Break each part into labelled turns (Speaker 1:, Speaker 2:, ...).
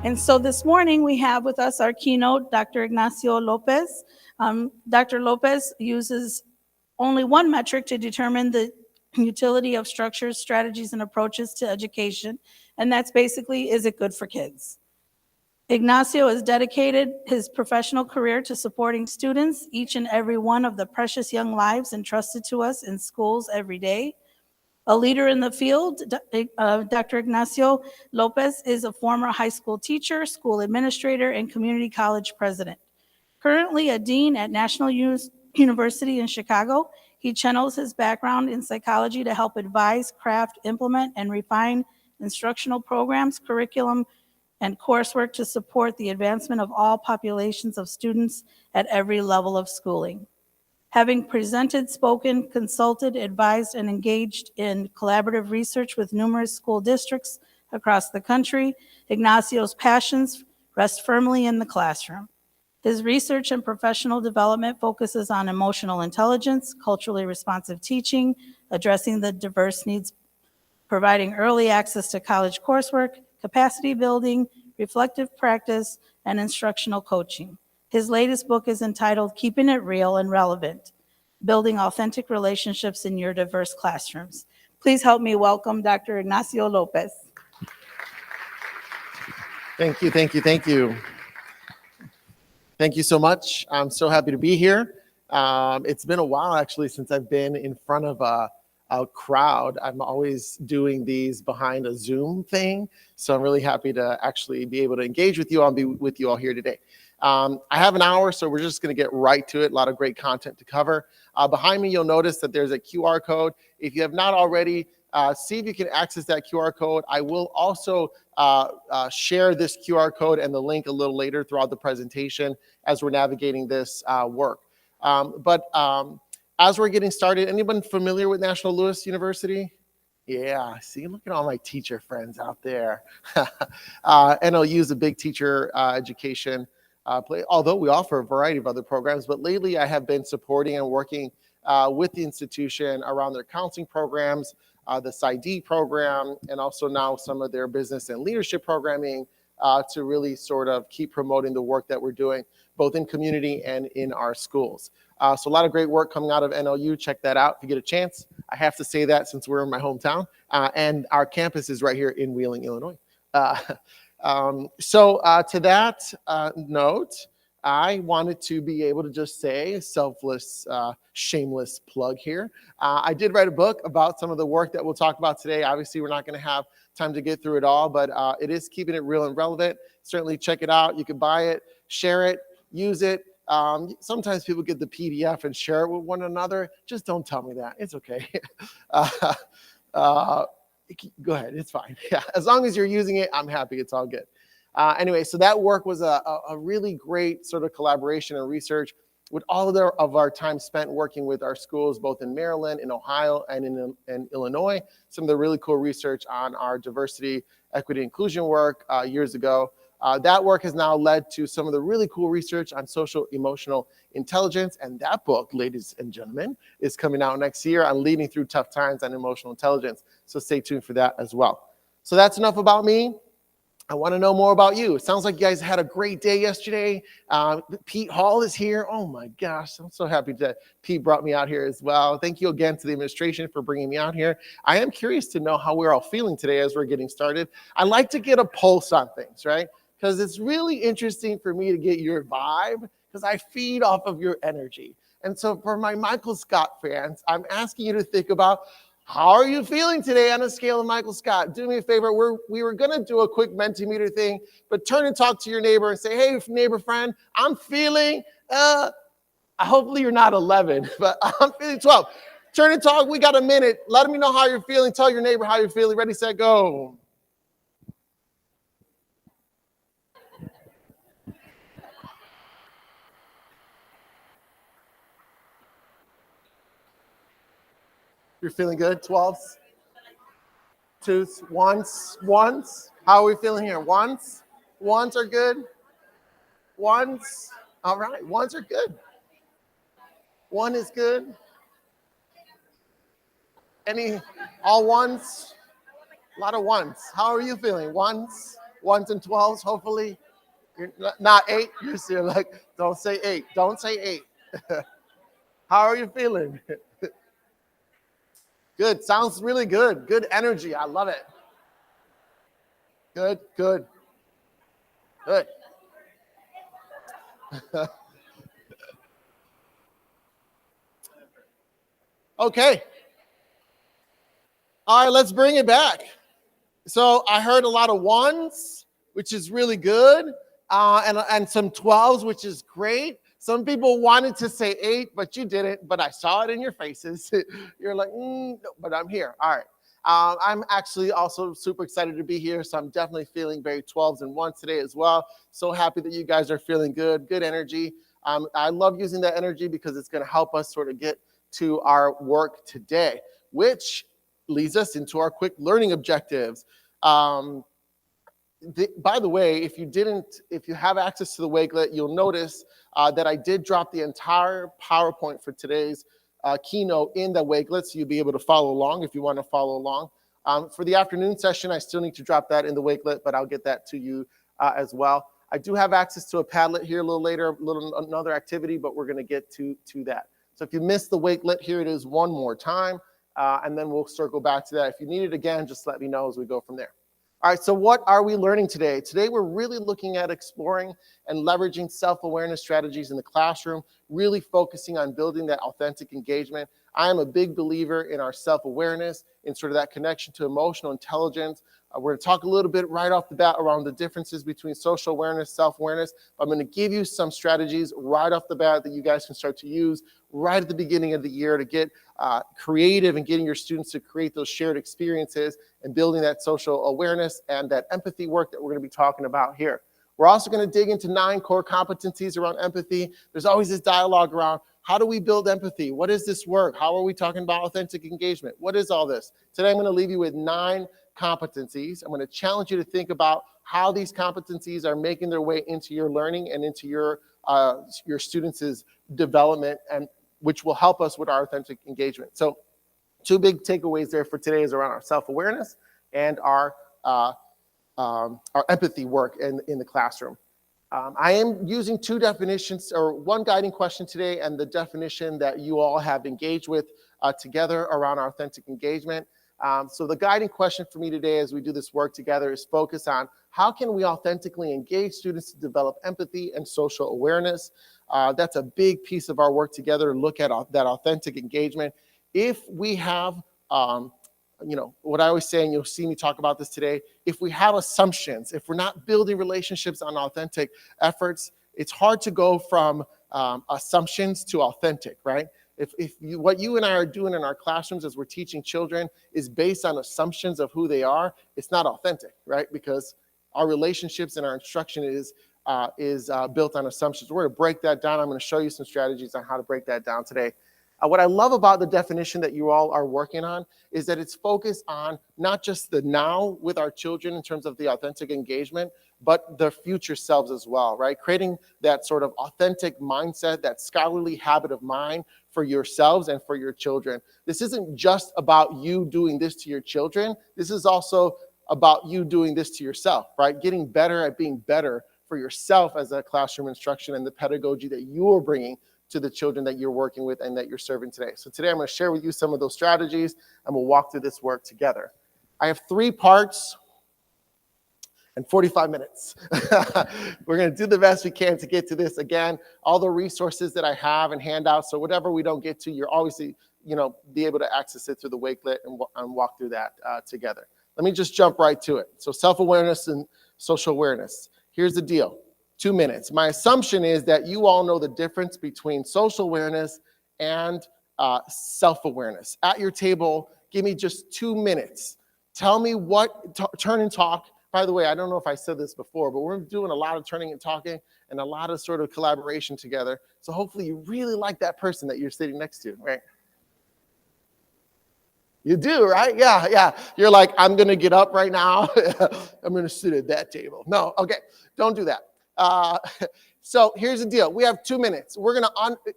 Speaker 1: And so this morning we have with us our keynote, Dr. Ignacio Lopez. Dr. Lopez uses only one metric to determine the utility of structures, strategies, and approaches to education, and that's basically, is it good for kids? Ignacio has dedicated his professional career to supporting students, each and every one of the precious young lives entrusted to us in schools every day. A leader in the field, Dr. Ignacio Lopez is a former high school teacher, school administrator, and community college president. Currently a dean at National University in Chicago, he channels his background in psychology to help advise, craft, implement, and refine instructional programs, curriculum, and coursework to support the advancement of all populations of students at every level of schooling. Having presented, spoken, consulted, advised, and engaged in collaborative research with numerous school districts across the country, Ignacio's passions rest firmly in the classroom. His research and professional development focuses on emotional intelligence, culturally responsive teaching, addressing the diverse needs, providing early access to college coursework, capacity building, reflective practice, and instructional coaching. His latest book is entitled Keeping It Real and Relevant, Building Authentic Relationships in Your Diverse Classrooms. Please help me welcome Dr. Ignacio Lopez.
Speaker 2: Thank you, thank you, thank you. Thank you so much. I'm so happy to be here. It's been a while actually since I've been in front of a crowd. I'm always doing these behind a Zoom thing, so I'm really happy to actually be able to engage with you all and be with you all here today. I have an hour, so we're just going to get right to it. A lot of great content to cover. Behind me, you'll notice that there's a QR code. If you have not already, see if you can access that QR code. I will also share this QR code and the link a little later throughout the presentation as we're navigating this work. As we're getting started, anyone familiar with National Louis University? Yeah, see, look at all my teacher friends out there. NLU is a big teacher education play, although we offer a variety of other programs. But lately, I have been supporting and working with the institution around their counseling programs, the PsyD program, and also now some of their business and leadership programming to really sort of keep promoting the work that we're doing, both in community and in our schools. So a lot of great work coming out of NLU. Check that out if you get a chance. I have to say that since we're in my hometown, and our campus is right here in Wheeling, Illinois. To that note, I wanted to be able to just say, selfless, shameless plug here. I did write a book about some of the work that we'll talk about today. Obviously, we're not going to have time to get through it all, but it is Keeping It Real and Relevant. Certainly check it out. You can buy it, share it, use it. Sometimes people get the PDF and share it with one another. Just don't tell me that. It's okay. Go ahead. It's fine. Yeah, as long as you're using it, I'm happy. It's all good. Anyway, so that work was a really great sort of collaboration and research with all of our time spent working with our schools, both in Maryland, in Ohio, and in Illinois. Some of the really cool research on our diversity, equity, inclusion work years ago. That work has now led to some of the really cool research on social emotional intelligence. And that book, ladies and gentlemen, is coming out next year on Leading Through Tough Times on Emotional Intelligence. So stay tuned for that as well. So that's enough about me. I want to know more about you. It sounds like you guys had a great day yesterday. Pete Hall is here. Oh my gosh, I'm so happy that Pete brought me out here as well. Thank you again to the administration for bringing me out here. I am curious to know how we're all feeling today as we're getting started. I like to get a pulse on things, right? Because it's really interesting for me to get your vibe because I feed off of your energy. And so for my Michael Scott fans, I'm asking you to think about, how are you feeling today on a scale of Michael Scott? Do me a favor. We were going to do a quick Mentimeter thing, but turn and talk to your neighbor and say, hey, neighbor friend, I'm feeling, hopefully you're not 11, but I'm feeling 12. Turn and talk. We got a minute. Let me know how you're feeling. Tell your neighbor how you're feeling. Ready, set, go. You're feeling good? 12s? 2s? 1s? How are we feeling here? 1s? 1s are good? 1s? All right, 1s are good. 1 is good. All 1s? A lot of 1s. How are you feeling? 1s? Ones and 12s, hopefully. You're not 8. You're like, don't say 8. Don't say 8. How are you feeling? Good. Sounds really good. Good energy. I love it. Good, good, good. Okay. All right, let's bring it back. So I heard a lot of ones, which is really good, and some 12s, which is great. Some people wanted to say 8, but you didn't, but I saw it in your faces. You're like, no, but I'm here. All right. I'm actually also super excited to be here, so I'm definitely feeling very 12s and 1s today as well. So happy that you guys are feeling good energy. I love using that energy because it's going to help us sort of get to our work today, which leads us into our quick learning objectives. By the way, if you have access to the Wakelet, you'll notice that I did drop the entire PowerPoint for today's keynote in the Wakelet, so you'll be able to follow along if you want to follow along. For the afternoon session, I still need to drop that in the Wakelet, but I'll get that to you as well. I do have access to a Padlet here a little later, another activity, but we're going to get to that. So if you missed the Wakelet, here it is one more time. And then we'll circle back to that. If you need it again, just let me know as we go from there. All right, so what are we learning today? Today, we're really looking at exploring and leveraging self-awareness strategies in the classroom, really focusing on building that authentic engagement. I am a big believer in our self-awareness, in sort of that connection to emotional intelligence. We're going to talk a little bit right off the bat around the differences between social awareness, self-awareness. I'm going to give you some strategies right off the bat that you guys can start to use right at the beginning of the year to get creative and getting your students to create those shared experiences and building that social awareness and that empathy work that we're going to be talking about here. We're also going to dig into 9 core competencies around empathy. There's always this dialogue around how do we build empathy? What is this work? How are we talking about authentic engagement? What is all this? Today, I'm going to leave you with 9 competencies. I'm going to challenge you to think about how these competencies are making their way into your learning and into your students' development, and which will help us with our authentic engagement. So 2 big takeaways there for today is around our self-awareness and our empathy work in the classroom. I am using 2 definitions, or 1 guiding question today and the definition that you all have engaged with together around our authentic engagement. So the guiding question for me today as we do this work together is focus on how can we authentically engage students to develop empathy and social awareness. That's a big piece of our work together to look at that authentic engagement. If we have, what I always say, and you'll see me talk about this today, if we have assumptions, if we're not building relationships on authentic efforts, it's hard to go from assumptions to authentic, right? What you and I are doing in our classrooms as we're teaching children is based on assumptions of who they are, it's not authentic, right? Because our relationships and our instruction is built on assumptions. We're going to break that down. I'm going to show you some strategies on how to break that down today. What I love about the definition that you all are working on is that it's focused on not just the now with our children in terms of the authentic engagement, but their future selves as well, right? Creating that sort of authentic mindset, that scholarly habit of mind for yourselves and for your children. This isn't just about you doing this to your children. This is also about you doing this to yourself, right? Getting better at being better for yourself as a classroom instruction and the pedagogy that you are bringing to the children that you're working with and that you're serving today. So today I'm going to share with you some of those strategies and we'll walk through this work together. I have 3 parts and 45 minutes. We're going to do the best we can to get to this. Again, all the resources that I have and handouts, so whatever we don't get to, you're obviously, be able to access it through the Wakelet and walk through that together. Let me just jump right to it. So self-awareness and social awareness. Here's the deal. 2 minutes. My assumption is that you all know the difference between social awareness and self-awareness. At your table, give me just 2 minutes. Tell me turn and talk. By the way, I don't know if I said this before, but we're doing a lot of turning and talking and a lot of sort of collaboration together. So hopefully you really like that person that you're sitting next to, right? You do, right? Yeah. You're like, I'm going to get up right now. I'm going to sit at that table. No, okay. Don't do that. So here's the deal. We have 2 minutes.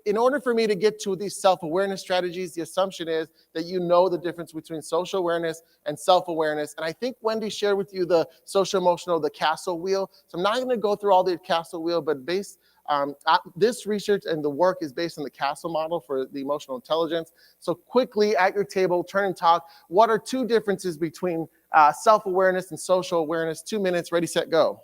Speaker 2: In order for me to get to these self-awareness strategies, the assumption is that you know the difference between social awareness and self-awareness. And I think Wendy shared with you the socio-emotional, the castle wheel. So I'm not going to go through all the castle wheel, but this research and the work is based on the castle model for the emotional intelligence. So quickly at your table, turn and talk. What are 2 differences between self-awareness and social awareness? 2 minutes, ready, set, go.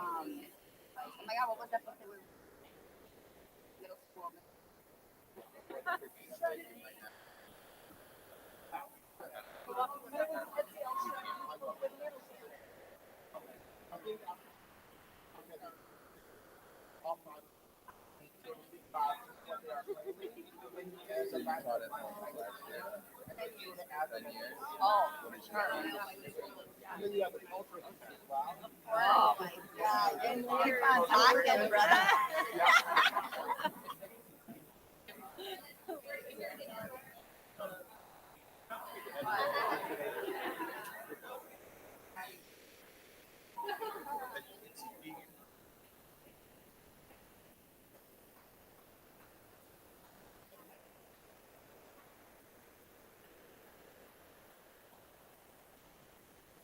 Speaker 3: Oh my God, what was that book that we middle school? Oh my God, keep on talking, brother.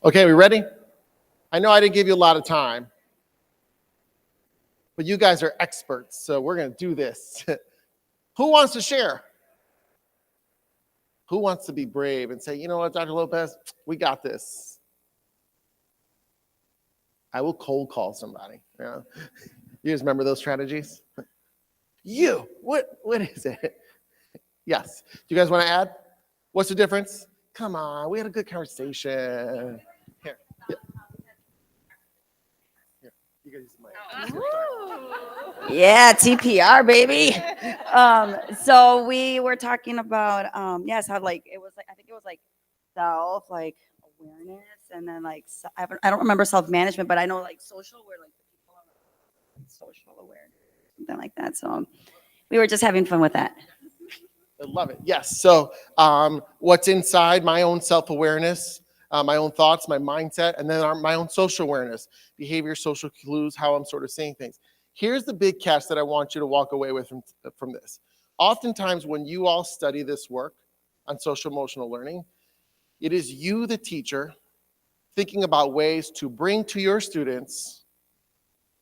Speaker 2: Okay, we ready? I know I didn't give you a lot of time, but you guys are experts, so we're going to do this. Who wants to share? Who wants to be brave and say, you know what, Dr. Lopez, we got this. I will cold call somebody. You guys remember those strategies? What is it? Yes. Do you guys want to add? What's the difference? Come on, we had a good conversation. Here. Here. You guys use the mic.
Speaker 3: Yeah, TPR, baby. So we were talking about, yes, how like, it was like, I think it was like self, like awareness, and then like, I don't remember self-management, but I know like social, where like the people are like, social awareness, something like that. So we were just having fun with that.
Speaker 2: I love it. Yes. So what's inside my own self-awareness, my own thoughts, my mindset, and then my own social awareness, behavior, social clues, how I'm sort of saying things. Here's the big catch that I want you to walk away with from this. Oftentimes when you all study this work on social-emotional learning, it is you, the teacher, thinking about ways to bring to your students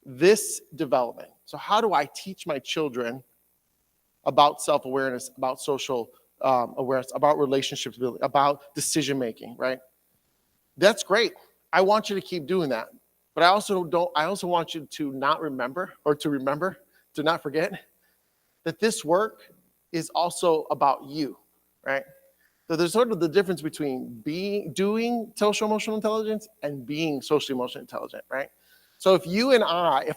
Speaker 2: this development. So how do I teach my children about self-awareness, about social awareness, about relationships, about decision-making, right? That's great. I want you to keep doing that. But I also want you to not to not forget that this work is also about you, right? So there's sort of the difference between doing social emotional intelligence and being socially emotionally intelligent, right? So if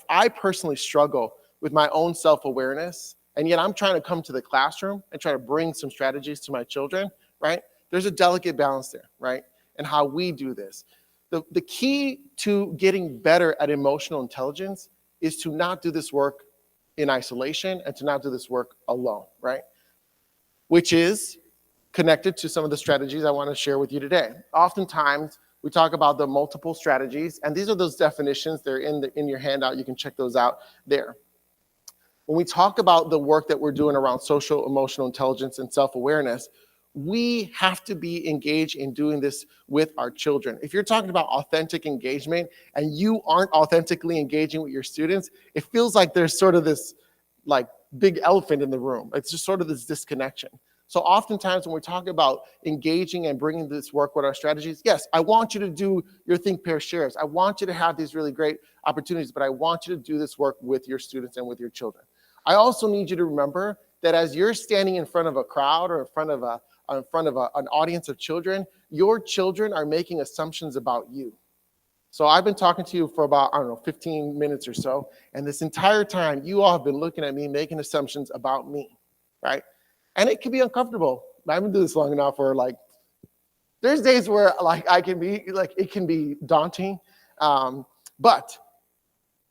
Speaker 2: I personally struggle with my own self-awareness, and yet I'm trying to come to the classroom and try to bring some strategies to my children, right? There's a delicate balance there, right? And how we do this. The key to getting better at emotional intelligence is to not do this work in isolation and to not do this work alone, right? Which is connected to some of the strategies I want to share with you today. Oftentimes, we talk about the multiple strategies, and these are those definitions. They're in your handout. You can check those out there. When we talk about the work that we're doing around social emotional intelligence and self-awareness, we have to be engaged in doing this with our children. If you're talking about authentic engagement and you aren't authentically engaging with your students, it feels like there's sort of this like big elephant in the room. It's just sort of this disconnection. So oftentimes when we're talking about engaging and bringing this work with our strategies, yes, I want you to do your think, pair, shares. I want you to have these really great opportunities, but I want you to do this work with your students and with your children. I also need you to remember that as you're standing in front of a crowd or in front of in front of an audience of children, your children are making assumptions about you. So I've been talking to you for about, 15 minutes or so. And this entire time, you all have been looking at me, making assumptions about me, right? And it can be uncomfortable. I've been doing this long enough where there's days where I can be, it can be daunting. But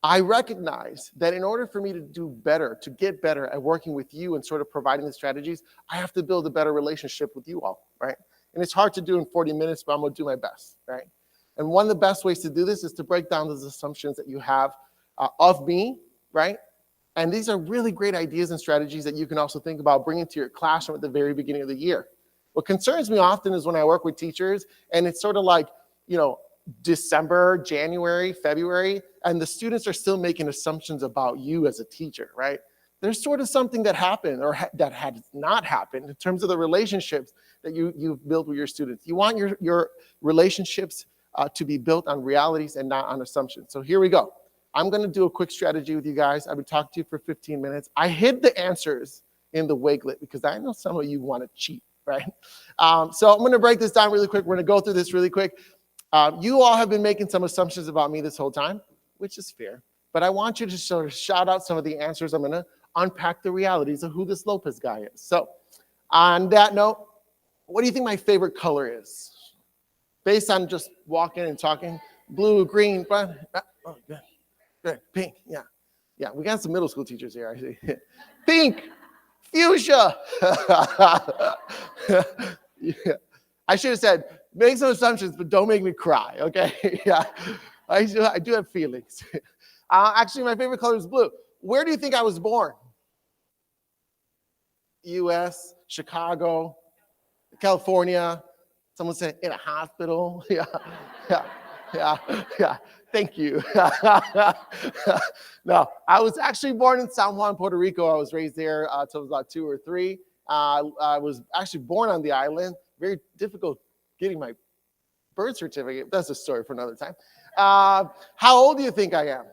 Speaker 2: I recognize that in order for me to do better, to get better at working with you and sort of providing the strategies, I have to build a better relationship with you all, right? And it's hard to do in 40 minutes, but I'm going to do my best, right? And one of the best ways to do this is to break down those assumptions that you have of me, right? And these are really great ideas and strategies that you can also think about bringing to your classroom at the very beginning of the year. What concerns me often is when I work with teachers, and it's sort of December, January, February, and the students are still making assumptions about you as a teacher, right? There's sort of something that happened or that had not happened in terms of the relationships that you've built with your students. You want your relationships to be built on realities and not on assumptions. So here we go. I'm going to do a quick strategy with you guys. I've been talking to you for 15 minutes. I hid the answers in the Wakelet because I know some of you want to cheat, right? So I'm going to break this down really quick. We're going to go through this really quick. You all have been making some assumptions about me this whole time, which is fair. But I want you to sort of shout out some of the answers. I'm going to unpack the realities of who this Lopez guy is. So on that note, what do you think my favorite color is? Based on just walking and talking, blue, green, brown, oh, good, pink, yeah. Yeah, we got some middle school teachers here, I see. Pink, fuchsia. Yeah. I should have said, make some assumptions, but don't make me cry, okay? Yeah, I do have feelings. Actually, my favorite color is blue. Where do you think I was born? U.S., Chicago, California. Someone said in a hospital. Yeah. Thank you. No, I was actually born in San Juan, Puerto Rico. I was raised there until I was about 2 or 3. I was actually born on the island. Very difficult getting my birth certificate. That's a story for another time. How old do you think I am?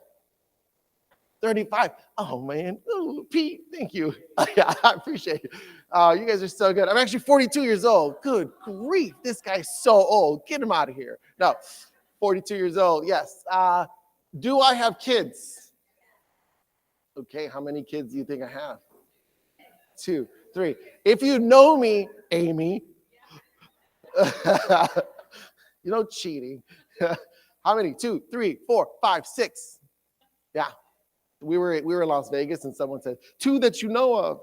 Speaker 2: 35. Oh, man. Ooh, Pete, thank you. Yeah, I appreciate it. You guys are so good. I'm actually 42 years old. Good grief. This guy's so old. Get him out of here. No, 42 years old. Yes. Do I have kids? Okay, how many kids do you think I have? 2, 3. If you know me, Amy, you know cheating. How many? 2, 3, 4, 5, 6. Yeah. We were in Las Vegas and someone said, 2 that you know of.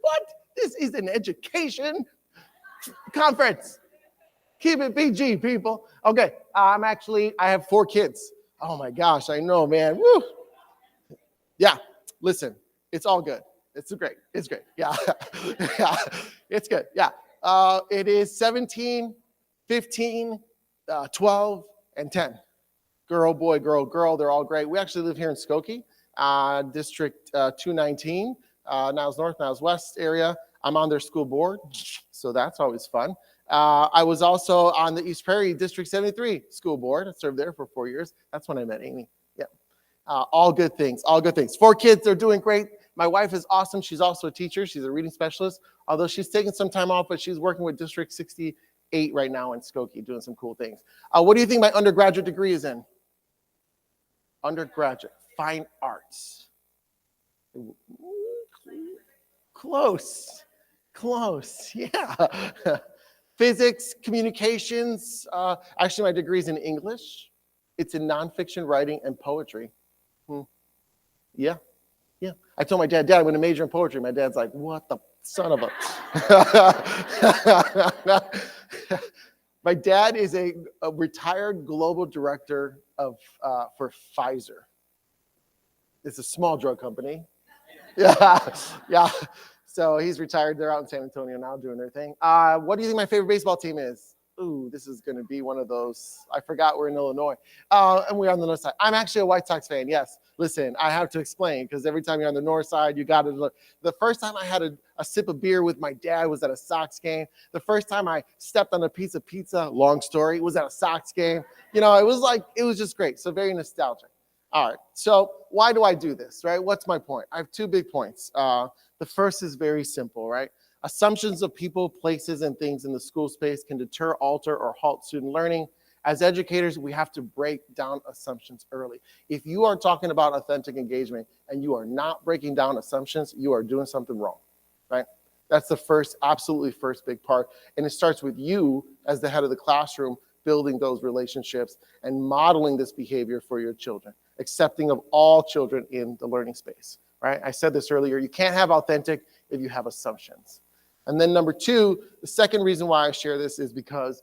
Speaker 2: What? This is an education conference. Keep it PG, people. Okay, I have 4 kids. Oh my gosh, I know, man. Woo. Yeah, listen, it's all good. It's great. Yeah, yeah, it's good. Yeah, it is 17, 15, 12, and 10. Girl, boy, girl, they're all great. We actually live here in Skokie, District 219, Niles North, Niles West area. I'm on their school board, so that's always fun. I was also on the East Prairie District 73 school board. I served there for 4 years. That's when I met Amy. Yeah, all good things, all good things. 4 kids, they're doing great. My wife is awesome. She's also a teacher. She's a reading specialist, although she's taking some time off, but she's working with District 68 right now in Skokie, doing some cool things. What do you think my undergraduate degree is in? Undergraduate, fine arts. Close, yeah. Physics, communications. Actually, my degree is in English. It's in nonfiction writing and poetry. Yeah. I told my dad, I'm going to major in poetry. My dad's like, what the son of a... My dad is a retired global director for Pfizer. It's a small drug company. Yeah. So he's retired. They're out in San Antonio now doing their thing. What do you think my favorite baseball team is? Ooh, this is going to be one of those. I forgot we're in Illinois. And we're on the north side. I'm actually a White Sox fan. Yes. Listen, I have to explain because every time you're on the north side, you got to look. The first time I had a sip of beer with my dad was at a Sox game. The first time I stepped on a piece of pizza, long story, was at a Sox game. You know, it was just great. So very nostalgic. All right, so why do I do this, right? What's my point? I have two big points. The first is very simple, right? Assumptions of people, places, and things in the school space can deter, alter, or halt student learning. As educators, we have to break down assumptions early. If you are talking about authentic engagement and you are not breaking down assumptions, you are doing something wrong, right? That's the first, absolutely first big part. And it starts with you as the head of the classroom, building those relationships and modeling this behavior for your children, accepting of all children in the learning space, right? I said this earlier, you can't have authentic if you have assumptions. And then number two, the second reason why I share this is because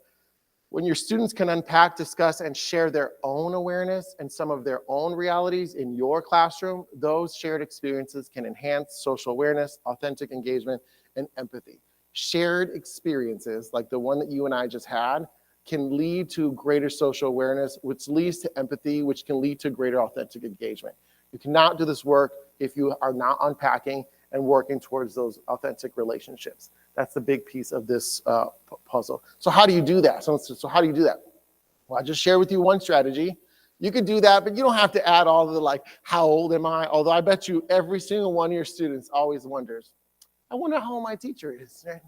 Speaker 2: when your students can unpack, discuss, and share their own awareness and some of their own realities in your classroom, those shared experiences can enhance social awareness, authentic engagement, and empathy. Shared experiences, like the one that you and I just had, can lead to greater social awareness, which leads to empathy, which can lead to greater authentic engagement. You cannot do this work if you are not unpacking and working towards those authentic relationships. That's the big piece of this puzzle. So how do you do that? So how do you do that? Well, I just shared with you one strategy. You could do that, but you don't have to add all of the like, how old am I? Although I bet you every single one of your students always wonders, I wonder how old my teacher is. Right?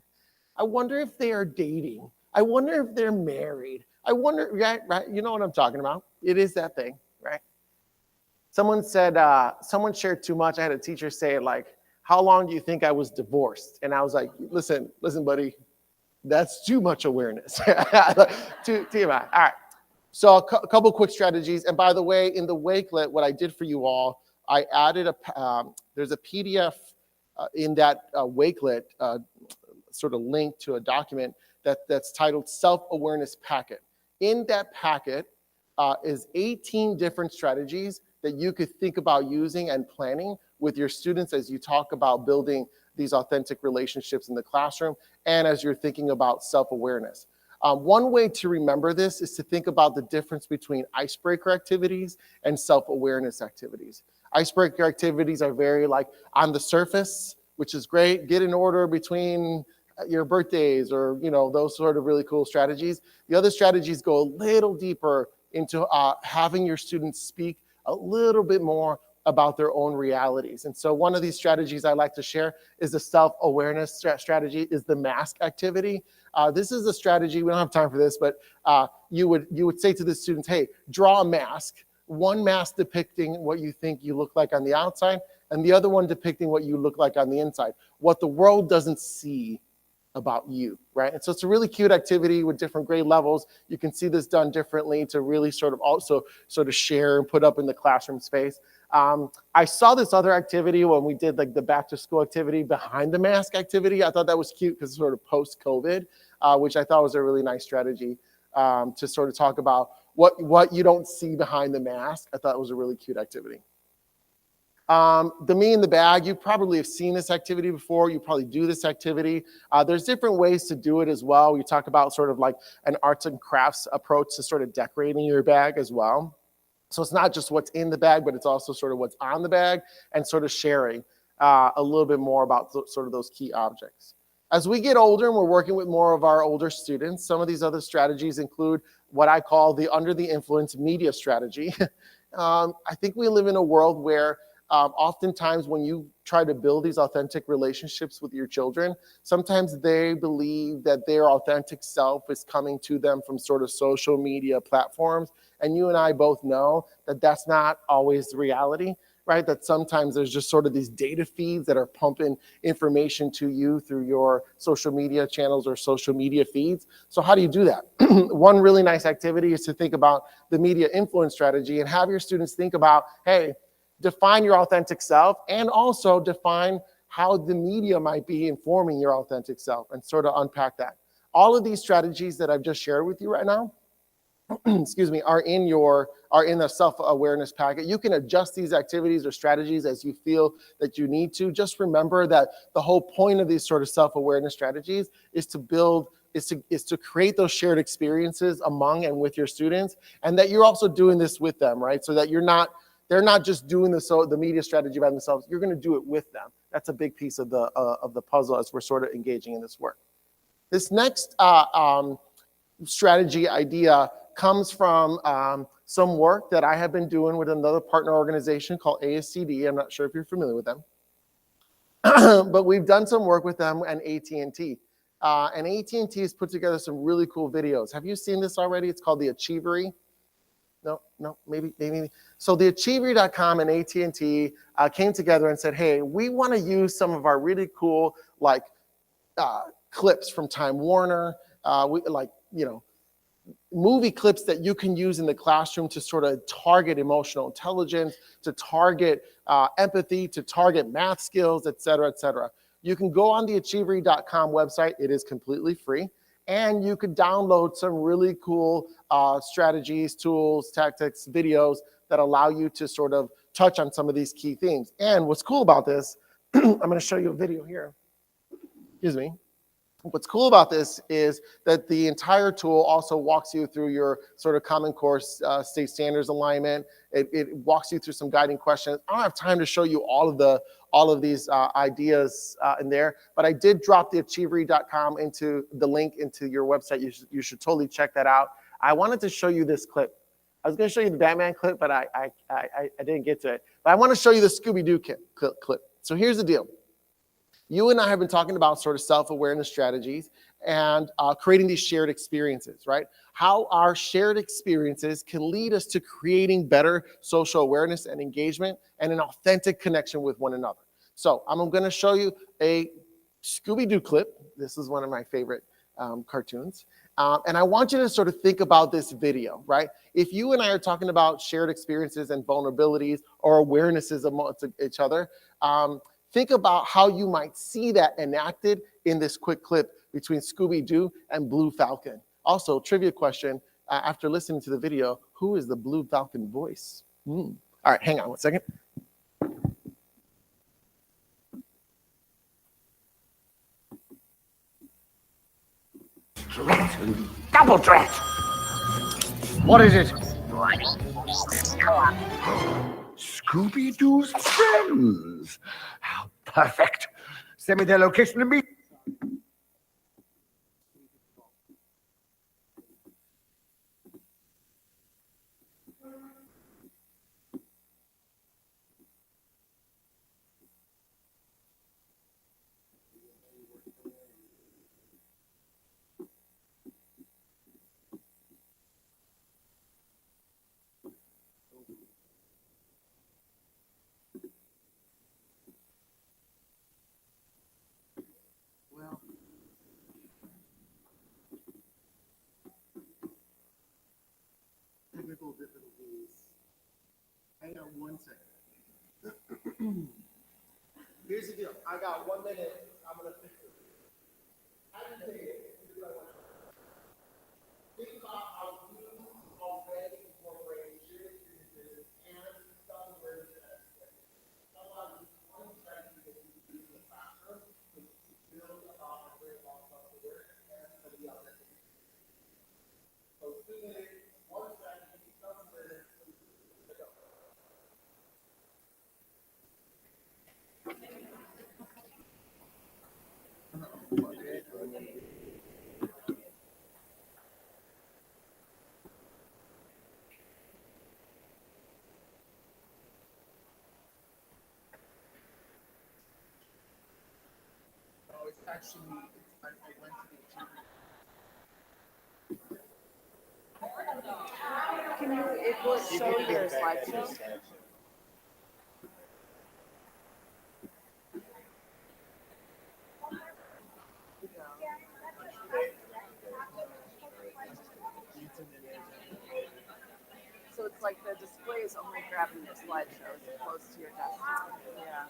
Speaker 2: I wonder if they are dating. I wonder if they're married. I wonder, right? You know what I'm talking about. It is that thing, right? Someone said, someone shared too much. I had a teacher say like, how long do you think I was divorced? And I was like, listen, buddy, that's too much awareness. Too much. All right. So a couple quick strategies. And by the way, in the Wakelet, what I did for you all, I added there's a PDF in that Wakelet sort of link to a document that's titled Self-Awareness Packet. In that packet is 18 different strategies that you could think about using and planning with your students as you talk about building these authentic relationships in the classroom and as you're thinking about self-awareness. One way to remember this is to think about the difference between icebreaker activities and self-awareness activities. Icebreaker activities are very like on the surface, which is great, get in order between your birthdays or, you know, those sort of really cool strategies. The other strategies go a little deeper into having your students speak a little bit more about their own realities. And so one of these strategies I like to share is the self-awareness strategy, is the mask activity. This is a strategy, we don't have time for this, but you would say to the students, hey, draw a mask, one mask depicting what you think you look like on the outside, and the other one depicting what you look like on the inside, what the world doesn't see about you, right? And so it's a really cute activity with different grade levels. You can see this done differently to really sort of also sort of share and put up in the classroom space. I saw this other activity when we did like the back to school activity behind the mask activity. I thought that was cute because it's sort of post-COVID, which I thought was a really nice strategy to sort of talk about what you don't see behind the mask. I thought it was a really cute activity. The me in the bag, you probably have seen this activity before. You probably do this activity. There's different ways to do it as well. We talk about sort of like an arts and crafts approach to sort of decorating your bag as well. So it's not just what's in the bag, but it's also sort of what's on the bag and sort of sharing a little bit more about sort of those key objects. As we get older and we're working with more of our older students, some of these other strategies include what I call the under the influence media strategy. I think we live in a world where oftentimes when you try to build these authentic relationships with your children, sometimes they believe that their authentic self is coming to them from sort of social media platforms. And you and I both know that that's not always the reality, right? That sometimes there's just sort of these data feeds that are pumping information to you through your social media channels or social media feeds. So how do you do that? One really nice activity is to think about the media influence strategy and have your students think about, hey, define your authentic self and also define how the media might be informing your authentic self and sort of unpack that. All of these strategies that I've just shared with you right now, excuse me, are in the self-awareness packet. You can adjust these activities or strategies as you feel that you need to. Just remember that the whole point of these sort of self-awareness strategies is to build, is to create those shared experiences among and with your students, and that you're also doing this with them, right? So that they're not just doing the media strategy by themselves. You're going to do it with them. That's a big piece of the puzzle as we're sort of engaging in this work. This next strategy idea comes from some work that I have been doing with another partner organization called ASCD. I'm not sure if you're familiar with them. But we've done some work with them and AT&T. And AT&T has put together some really cool videos. Have you seen this already? It's called the Achievery. No, maybe. So the Achievery.com and AT&T came together and said, hey, we want to use some of our really cool clips from Time Warner, movie clips that you can use in the classroom to sort of target emotional intelligence, to target empathy, to target math skills, et cetera, et cetera. You can go on the Achievery.com website. It is completely free. And you could download some really cool strategies, tools, tactics, videos that allow you to sort of touch on some of these key themes. And what's cool about this, I'm going to show you a video here. Excuse me. What's cool about this is that the entire tool also walks you through your sort of Common Core state standards alignment. It walks you through some guiding questions. I don't have time to show you all of these ideas in there, but I did drop the Achievery.com into the link into your website. You should totally check that out. I wanted to show you this clip. I was going to show you the Batman clip, but I didn't get to it. But I want to show you the Scooby Doo clip. So here's the deal. You and I have been talking about sort of self-awareness strategies and creating these shared experiences, right? How our shared experiences can lead us to creating better social awareness and engagement and an authentic connection with one another. So I'm going to show you a Scooby Doo clip. This is one of my favorite cartoons. And I want you to sort of think about this video, right? If you and I are talking about shared experiences and vulnerabilities or awarenesses amongst each other, think about how you might see that enacted in this quick clip between Scooby Doo and Blue Falcon. Also, trivia question, after listening to the video, who is the Blue Falcon voice? All right, hang on one second.
Speaker 4: Double threat! What is it? Scooby-Doo's friends. How perfect. Send me their location to meet.
Speaker 2: Technical difficulties. Hang on one second. Here's the deal. I got 1 minute. I'm going to fix it. How do you take it? Think about how you already incorporate shared experiences and self-awareness and experience. How about you one strategy that you use in the classroom to build about and bring about self-awareness and some of the other things. So 2 minutes, one strategy, self-awareness, go. It's actually, I went to the
Speaker 3: Can you, it will show your slideshow? So it's like the display is only grabbing your slideshow as opposed to your desktop. Yeah.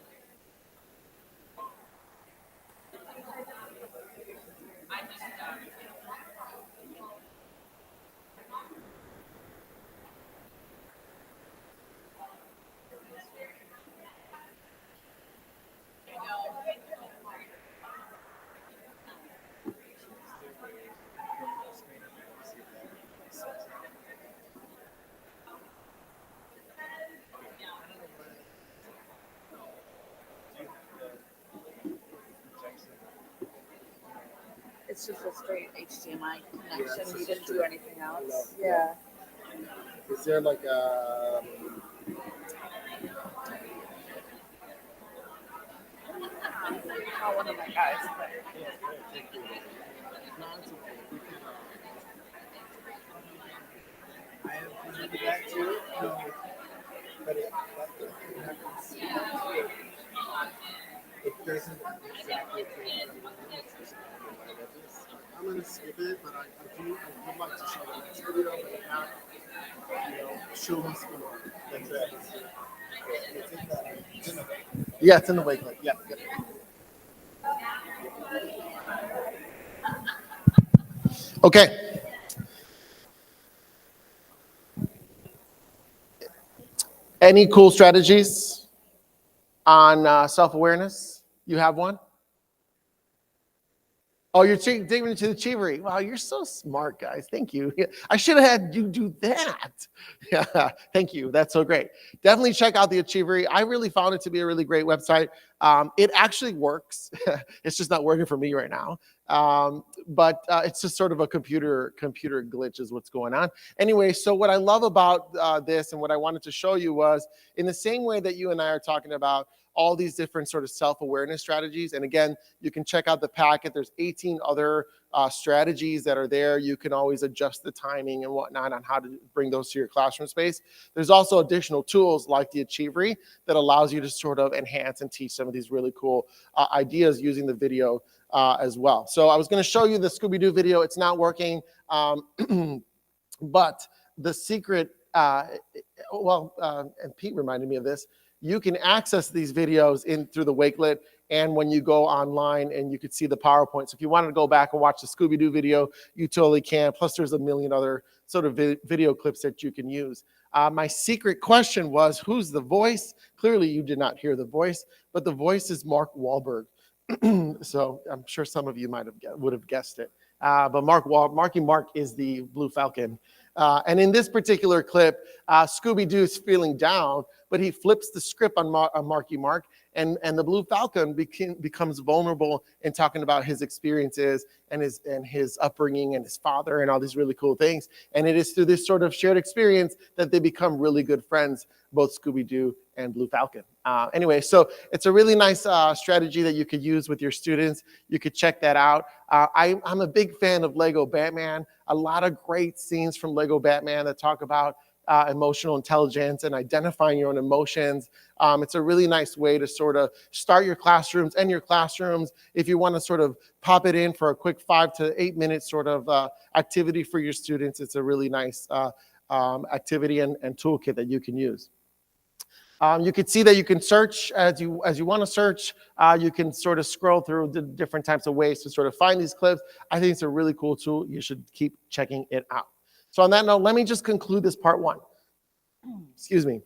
Speaker 3: It's just a straight HDMI connection. You didn't do anything else. Yeah.
Speaker 2: Is there like a...
Speaker 3: One of my guys.
Speaker 2: I have presented that too, but it doesn't exactly fit. I'm going to skip it, but I would like to show the next video, but if not, show me some more. That's it. Yeah, it's in the wake link. Yeah. Okay. Any cool strategies on self-awareness? You have one? Oh, you're digging into the Achievery. Wow, you're so smart, guys. Thank you. I should have had you do that. Yeah, thank you. That's so great. Definitely check out the Achievery. I really found it to be a really great website. It actually works. It's just not working for me right now. But it's just sort of a computer glitch is what's going on. Anyway, so what I love about this and what I wanted to show you was in the same way that you and I are talking about all these different sort of self-awareness strategies. And again, you can check out the packet. There's 18 other strategies that are there. You can always adjust the timing and whatnot on how to bring those to your classroom space. There's also additional tools like the Achievery that allows you to sort of enhance and teach some of these really cool ideas using the video as well. So I was going to show you the Scooby Doo video. It's not working, but the secret, and Pete reminded me of this, you can access these videos through the Wakelet and when you go online and you could see the PowerPoint. So if you wanted to go back and watch the Scooby Doo video, you totally can. Plus there's a million other sort of video clips that you can use. My secret question was, who's the voice? Clearly you did not hear the voice, but the voice is Mark Wahlberg. So I'm sure some of you would have guessed it. But Marky Mark is the Blue Falcon. And in this particular clip, Scooby Doo is feeling down, but he flips the script on Marky Mark, and the Blue Falcon becomes vulnerable in talking about his experiences and his upbringing and his father and all these really cool things. And it is through this sort of shared experience that they become really good friends, both Scooby Doo and Blue Falcon. Anyway, so it's a really nice strategy that you could use with your students. You could check that out. I'm a big fan of Lego Batman. A lot of great scenes from Lego Batman that talk about emotional intelligence and identifying your own emotions. It's a really nice way to sort of start your classrooms and your classrooms. If you want to sort of pop it in for a quick 5 to 8 minute sort of activity for your students, it's a really nice activity and toolkit that you can use. You can see that you can search as you want to search. You can sort of scroll through the different types of ways to sort of find these clips. I think it's a really cool tool. You should keep checking it out. So on that note, let me just conclude this part one. Excuse me.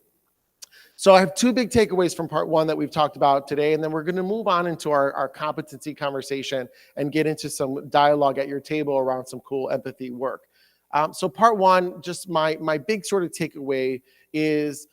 Speaker 2: So I have 2 big takeaways from part 1 that we've talked about today, and then we're going to move on into our competency conversation and get into some dialogue at your table around some cool empathy work. So part 1, just my big sort of takeaway is,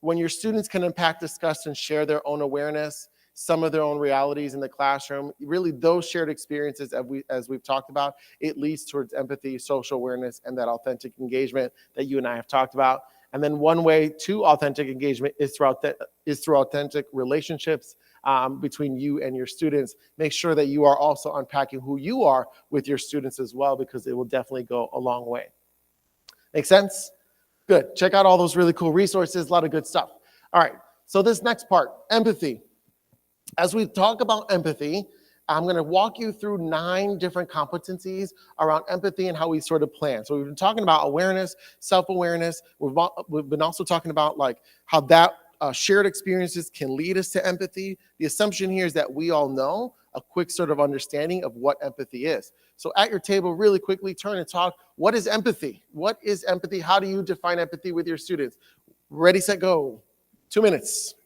Speaker 2: when your students can unpack, discuss, and share their own awareness, some of their own realities in the classroom, really those shared experiences as we've talked about, it leads towards empathy, social awareness, and that authentic engagement that you and I have talked about. And then one way to authentic engagement is through authentic relationships between you and your students. Make sure that you are also unpacking who you are with your students as well, because it will definitely go a long way. Make sense? Good. Check out all those really cool resources, a lot of good stuff. All right, so this next part, empathy. As we talk about empathy, I'm going to walk you through 9 different competencies around empathy and how we sort of plan. So we've been talking about awareness, self-awareness. We've been also talking about like how that shared experiences can lead us to empathy. The assumption here is that we all know a quick sort of understanding of what empathy is. So at your table, really quickly, turn and talk. What is empathy? What is empathy? How do you define empathy with your students? Ready, set, go. 2 minutes.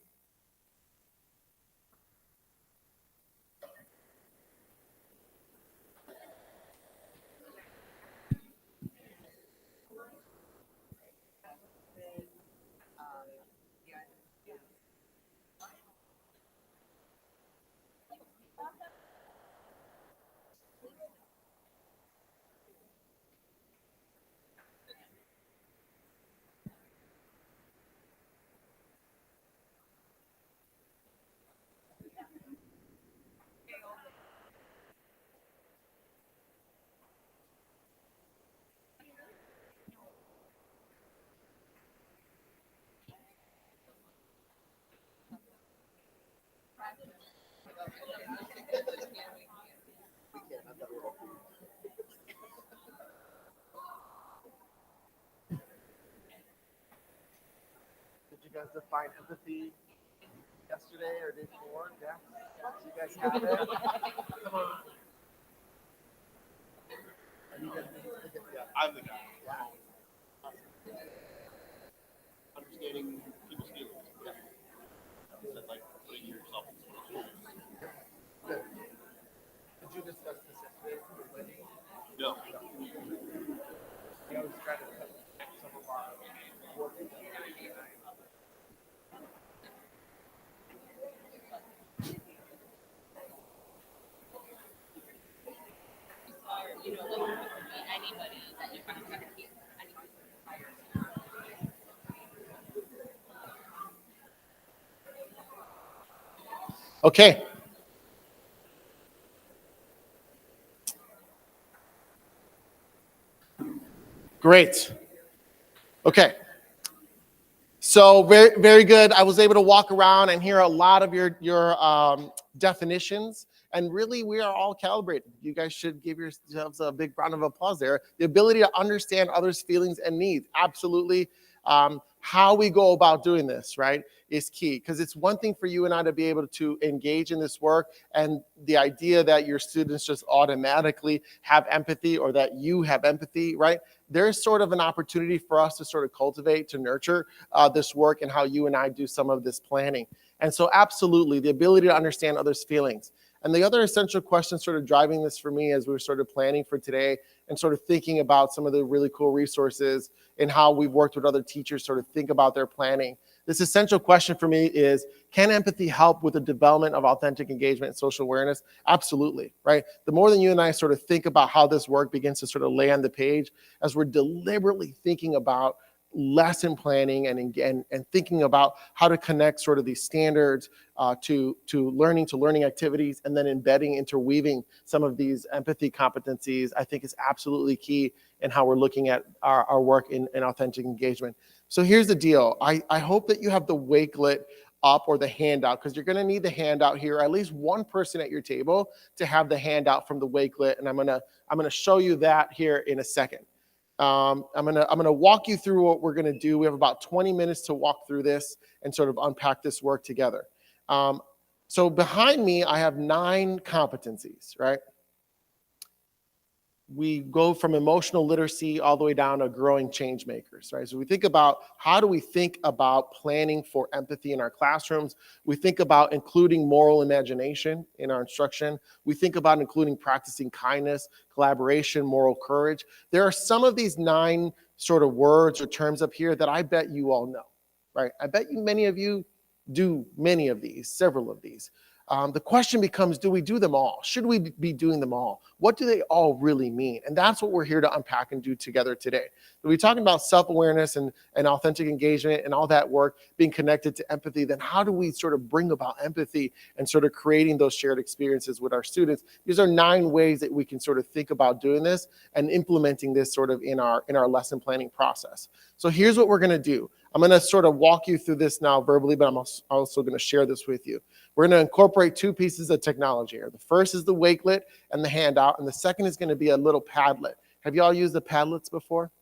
Speaker 2: guys defined empathy yesterday or day before? Yeah. You guys have it? Come on.
Speaker 5: I'm the guy. Wow. Understanding people's feelings. Yeah. That's like putting yourself in someone's shoes.
Speaker 2: Good. Did you discuss this yesterday?
Speaker 5: No.
Speaker 2: We always try to connect some of our work. Okay. Great. Okay. So very, very good. I was able to walk around and hear a lot of your definitions, and really we are all calibrated. You guys should give yourselves a big round of applause there. The ability to understand others' feelings and needs, absolutely. How we go about doing this, right, is key, because it's one thing for you and I to be able to engage in this work, and the idea that your students just automatically have empathy or that you have empathy, right? There's sort of an opportunity for us to sort of cultivate, to nurture this work and how you and I do some of this planning. And so absolutely, the ability to understand others' feelings. And the other essential question sort of driving this for me as we were sort of planning for today and sort of thinking about some of the really cool resources and how we've worked with other teachers sort of think about their planning. This essential question for me is, can empathy help with the development of authentic engagement and social awareness? Absolutely, right? The more than you and I sort of think about how this work begins to sort of lay on the page, as we're deliberately thinking about lesson planning and thinking about how to connect sort of these standards to learning activities, and then embedding, interweaving some of these empathy competencies, I think is absolutely key in how we're looking at our work in authentic engagement. So here's the deal. I hope that you have the Wakelet up or the handout, because you're going to need the handout here, at least one person at your table to have the handout from the Wakelet, and I'm gonna show you that here in a second. I'm gonna walk you through what we're gonna do. We have about 20 minutes to walk through this and sort of unpack this work together. So behind me, I have 9 competencies, right? We go from emotional literacy all the way down to growing change makers, right? So we think about, how do we think about planning for empathy in our classrooms? We think about including moral imagination in our instruction. We think about including practicing kindness, collaboration, moral courage. There are some of these 9 sort of words or terms up here that I bet you all know, right? I bet you many of you do many of these, several of these. The question becomes, do we do them all? Should we be doing them all? What do they all really mean? And that's what we're here to unpack and do together today. We're talking about self-awareness and authentic engagement and all that work being connected to empathy. Then how do we sort of bring about empathy and sort of creating those shared experiences with our students? These are 9 ways that we can sort of think about doing this and implementing this sort of in our lesson planning process. So here's what we're going to do. I'm going to sort of walk you through this now verbally, but I'm also going to share this with you. We're going to incorporate 2 pieces of technology here. The first is the Wakelet and the handout, and the second is going to be a little Padlet. Have you all used the Padlets before?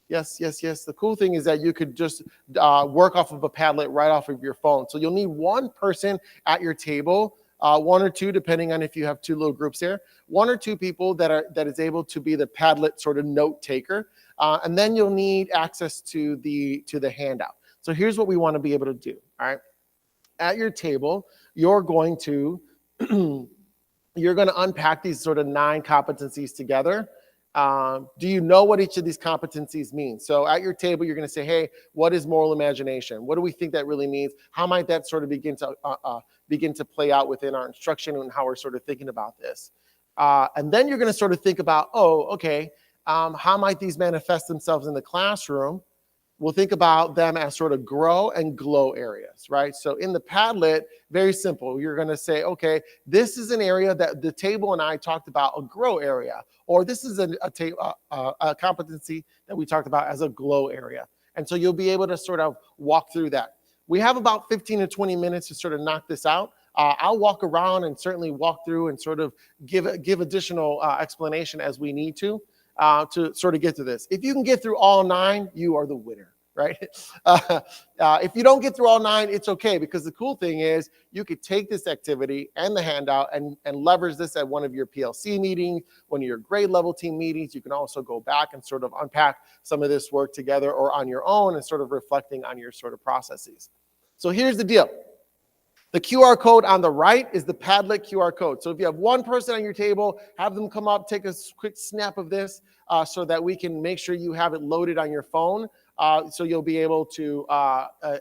Speaker 2: Yes, yes, yes. The cool thing is that you could just work off of a Padlet right off of your phone. So you'll need one person at your table, 1 or 2, depending on if you have 2 little groups here. 1 or 2 people that is able to be the Padlet sort of note taker. And then you'll need access to the handout. So here's what we want to be able to do, all right? At your table, you're going to unpack these sort of 9 competencies together. Do you know what each of these competencies means? So at your table, you're going to say, hey, what is moral imagination? What do we think that really means? How might that sort of begin to play out within our instruction and how we're sort of thinking about this? And then you're going to sort of think about, oh, okay, how might these manifest themselves in the classroom? We'll think about them as sort of grow and glow areas, right? So in the Padlet, very simple. You're going to say, okay, this is an area that the table and I talked about, a grow area, or this is a competency that we talked about as a glow area. And so you'll be able to sort of walk through that. We have about 15 to 20 minutes to sort of knock this out. I'll walk around and certainly walk through and sort of give additional explanation as we need to sort of get to this. If you can get through all 9, you are the winner. right? If you don't get through all 9, it's okay, because the cool thing is you could take this activity and the handout and leverage this at one of your PLC meetings, one of your grade level team meetings. You can also go back and sort of unpack some of this work together or on your own and sort of reflecting on your sort of processes. So here's the deal. The QR code on the right is the Padlet QR code. So if you have one person on your table, have them come up, take a quick snap of this so that we can make sure you have it loaded on your phone. So you'll be able to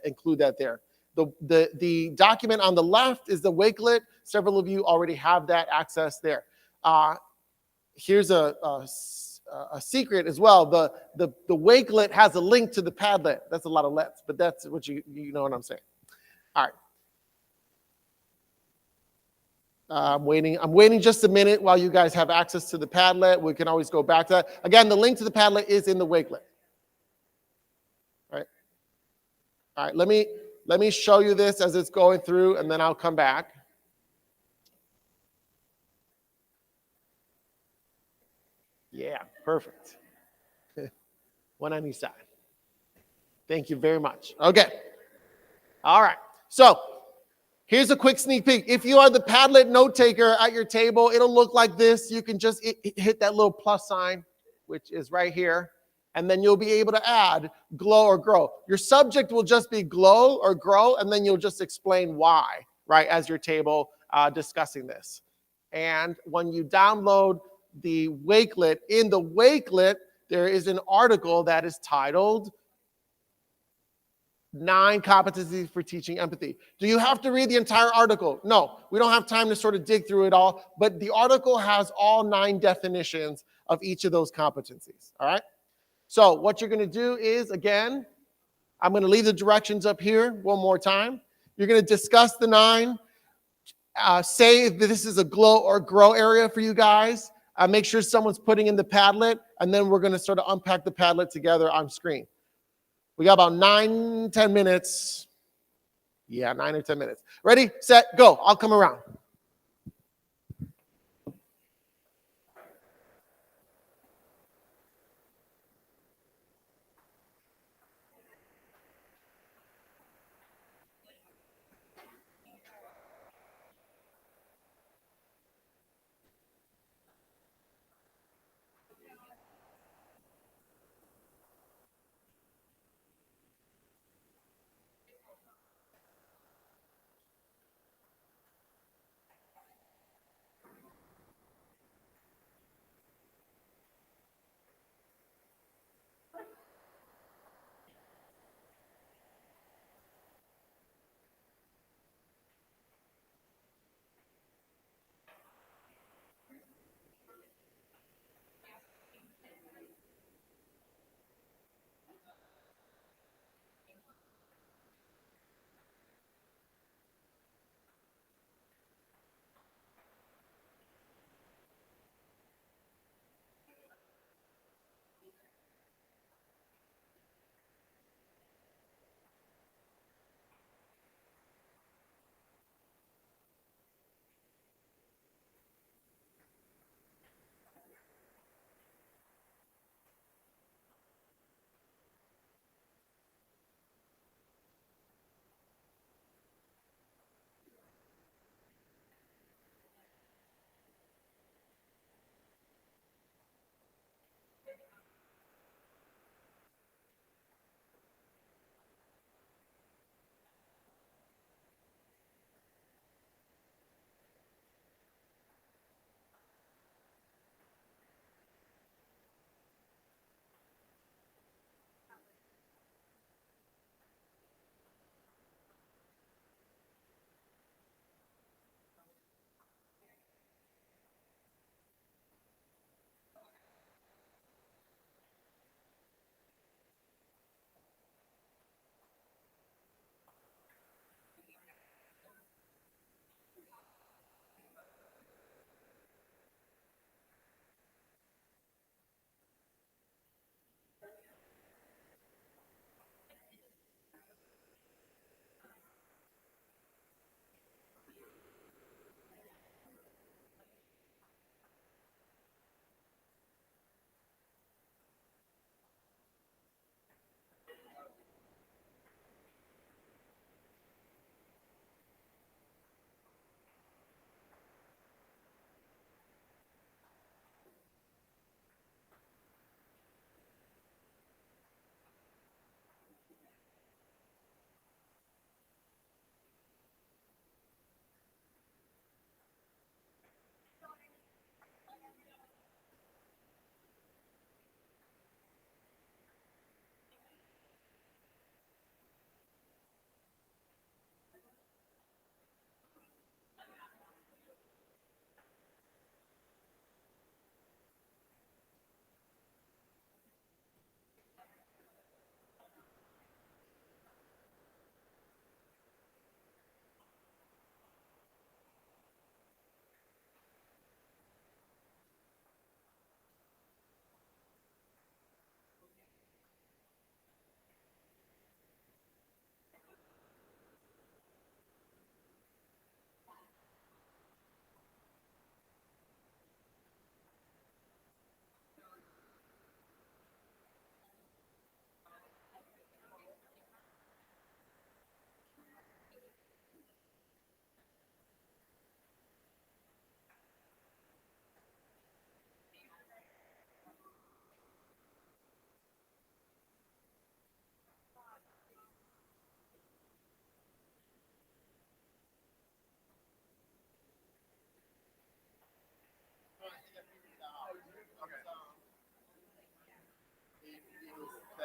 Speaker 2: include that there. The document on the left is the Wakelet. Several of you already have that access there. Here's a secret as well. The Wakelet has a link to the Padlet. That's a lot of lets, but that's what you know what I'm saying. All right. I'm waiting just a minute while you guys have access to the Padlet. We can always go back to that. Again, the link to the Padlet is in the Wakelet. All right, let me show you this as it's going through, and then I'll come back. Yeah, perfect. One on each side. Thank you very much. Okay. All right. So here's a quick sneak peek. If you are the Padlet note taker at your table, it'll look like this. You can just hit that little plus sign, which is right here, and then you'll be able to add glow or grow. Your subject will just be glow or grow, and then you'll just explain why, right, as your table discussing this. And when you download the Wakelet, in the Wakelet, there is an article that is titled 9 Competencies for Teaching Empathy. Do you have to read the entire article? No, we don't have time to sort of dig through it all, but the article has all 9 definitions of each of those competencies, all right? So what you're going to do is, again, I'm going to leave the directions up here one more time. You're going to discuss the 9, say that this is a glow or grow area for you guys. Make sure someone's putting in the Padlet, and then we're going to sort of unpack the Padlet together on screen. We got about 9-10 minutes. Yeah, 9 or 10 minutes. Ready, set, go. I'll come around.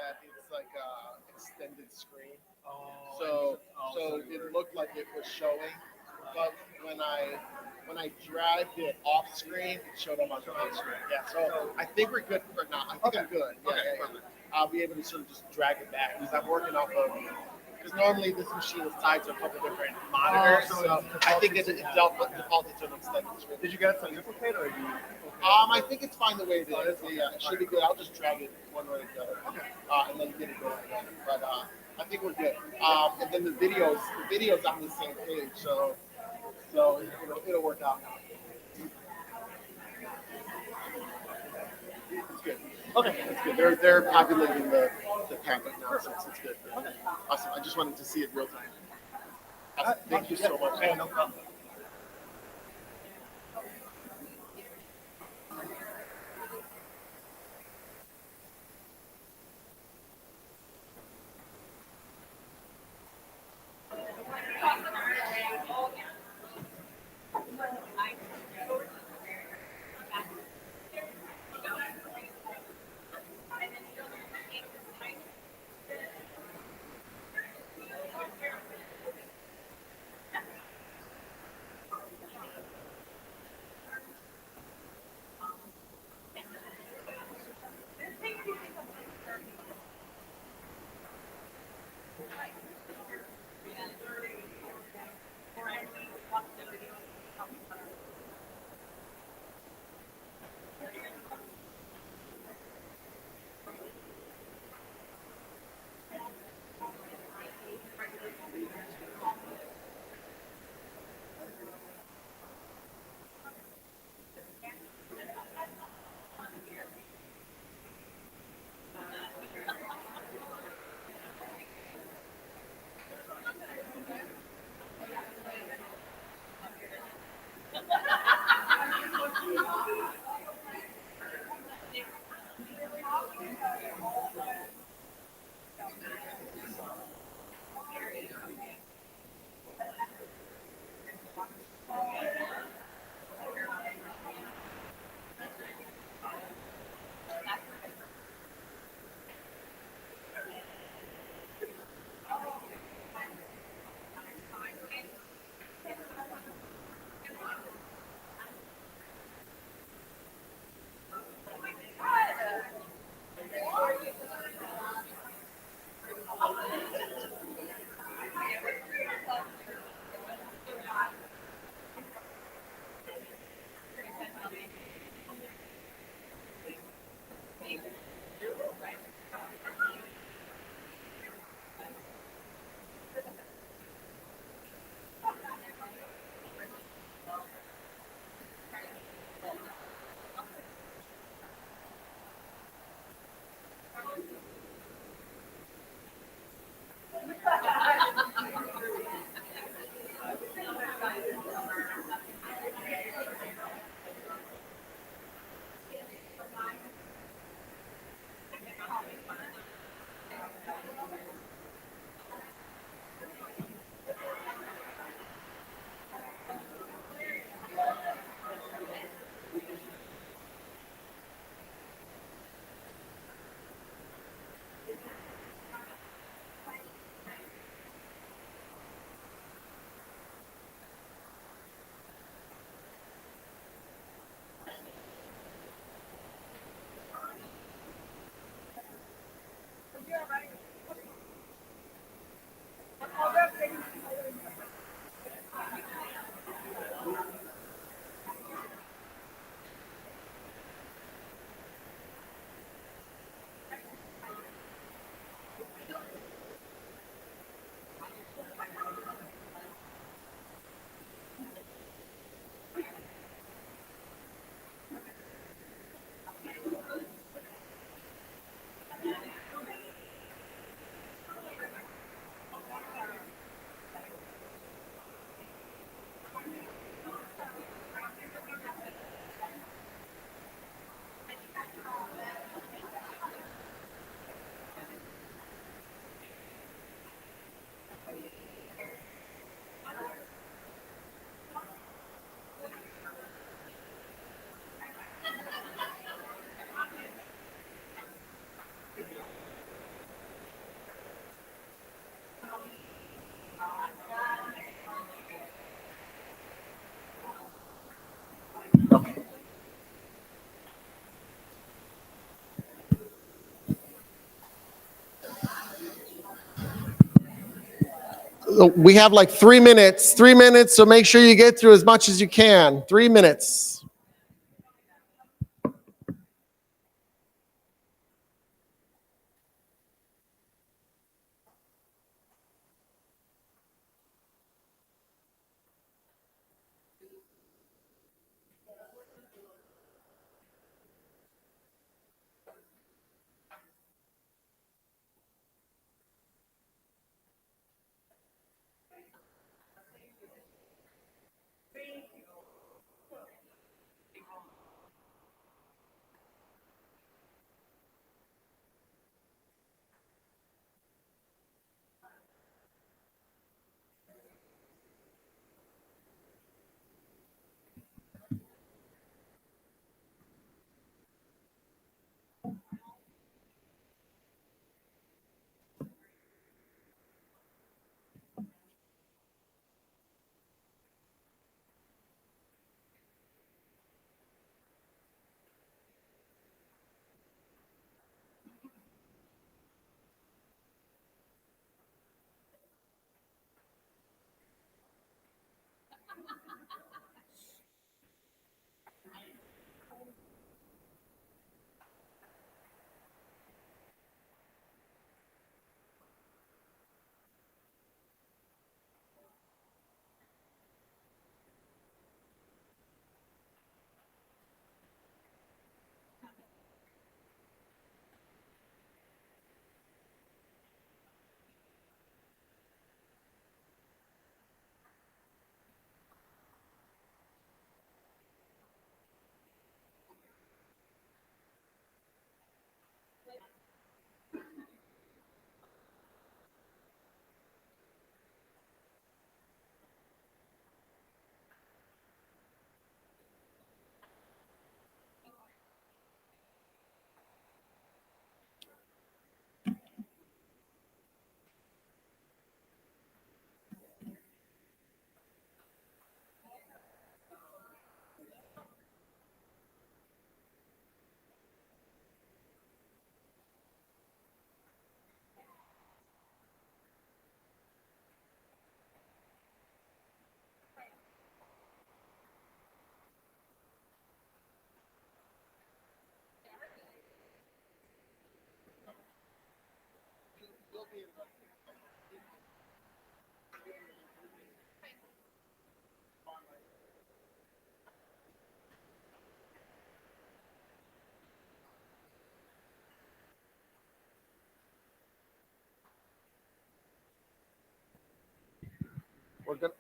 Speaker 2: that it's like a extended screen.
Speaker 5: Oh,
Speaker 2: So
Speaker 5: so
Speaker 2: it looked like it was showing, but when I dragged it off screen, it showed up on the big screen. Yeah, so I think we're good for now. I think I'm good. Yeah,
Speaker 5: Okay,
Speaker 2: yeah, yeah.
Speaker 5: perfect.
Speaker 2: I'll be able to sort of just drag it back because I'm working off of. Because normally this machine is tied to a couple different monitors,
Speaker 5: so
Speaker 2: so
Speaker 5: it's
Speaker 2: I think it
Speaker 5: defaulted to-
Speaker 2: defaulted to an extended screen.
Speaker 5: Did you get it to duplicate or do you?
Speaker 2: I think it's fine the way it is. Yeah, it should be good. I'll just drag it one way or the other, and then get it going again. But I think we're good. And then the videos on the same page, so it'll work out. It's good. Okay, it's good. They're populating the tablet now, so it's good. Okay. Awesome. I just wanted to see it real time. Awesome. Thank you so much.
Speaker 5: Yeah, no problem.
Speaker 2: We have like 3 minutes, 3 minutes, so make sure you get through as much as you can. 3 minutes.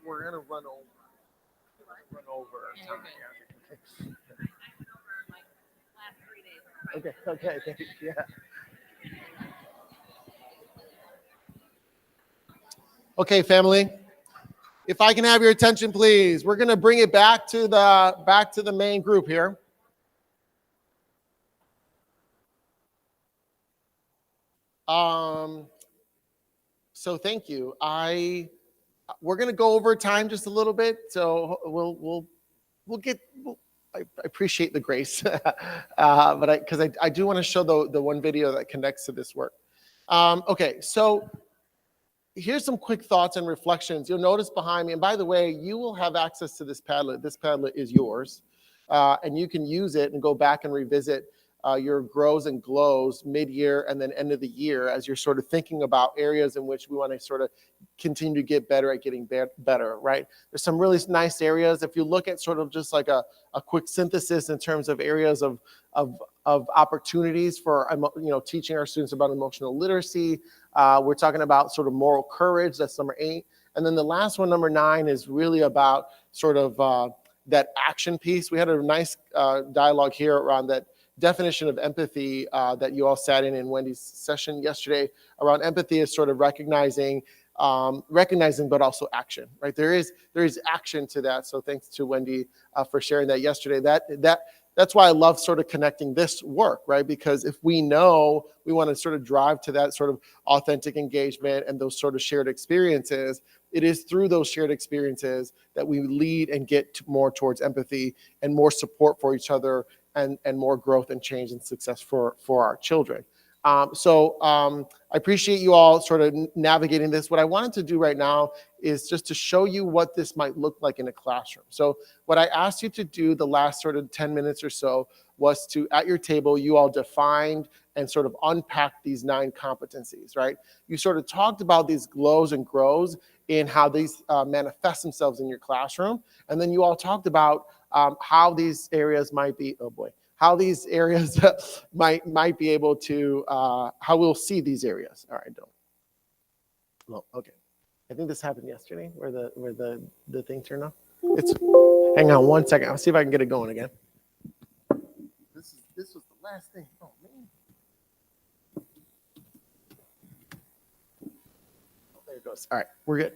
Speaker 2: We're gonna run over. Run over. Okay. Okay. Yeah. Okay, family. If I can have your attention, please. We're gonna bring it back to the main group here. So thank you. We're gonna go over time just a little bit, so we'll get. I appreciate the grace, but because I do want to show the one video that connects to this work. Okay, so here's some quick thoughts and reflections. You'll notice behind me, and by the way, you will have access to this Padlet. This Padlet is yours, and you can use it and go back and revisit your grows and glows mid-year and then end of the year as you're sort of thinking about areas in which we want to sort of continue to get better at getting better, right? There's some really nice areas. If you look at sort of just like a quick synthesis in terms of areas of opportunities for teaching our students about emotional literacy, we're talking about sort of moral courage. That's number 8. And then the last one, number 9, is really about sort of that action piece. We had a nice dialogue here around that definition of empathy that you all sat in Wendy's session yesterday around empathy is sort of recognizing, but also action, right? There is action to that. So thanks to Wendy for sharing that yesterday. That's why I love sort of connecting this work, right? Because if we know we want to sort of drive to that sort of authentic engagement and those sort of shared experiences, it is through those shared experiences that we lead and get more towards empathy and more support for each other and more growth and change and success for our children. I appreciate you all sort of navigating this. What I wanted to do right now is just to show you what this might look like in a classroom. So what I asked you to do the last sort of 10 minutes or so was to, at your table, you all defined and sort of unpacked these 9 competencies, right? You sort of talked about these glows and grows in how these manifest themselves in your classroom. And then you all talked about how these areas might be, oh boy, how these areas might be able to, how we'll see these areas. All right, don't. Well, okay. I think this happened yesterday where the thing turned off. Hang on 1 second. I'll see if I can get it going again. This was the last thing. Oh man. Oh, there it goes. All right, we're good.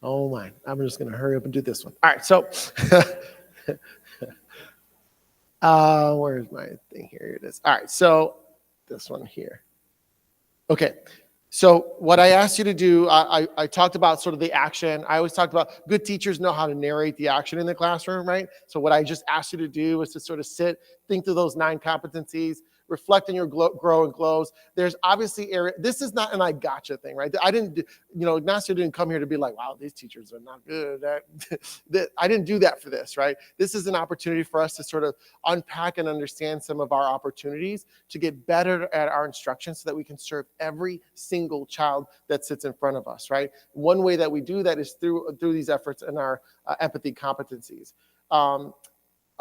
Speaker 2: Oh my, I'm just gonna hurry up and do this one. All right, so where's my thing? Here it is. All right, so this one here. Okay, so what I asked you to do, I talked about sort of the action. I always talked about good teachers know how to narrate the action in the classroom, right? So what I just asked you to do was to sort of sit, think through those 9 competencies, reflect on your grow and glows. There's obviously area. This is not an I gotcha thing, right? I didn't, Ignacio didn't come here to be like, wow, these teachers are not good. I didn't do that for this, right? This is an opportunity for us to sort of unpack and understand some of our opportunities to get better at our instruction so that we can serve every single child that sits in front of us, right? One way that we do that is through these efforts and our empathy competencies.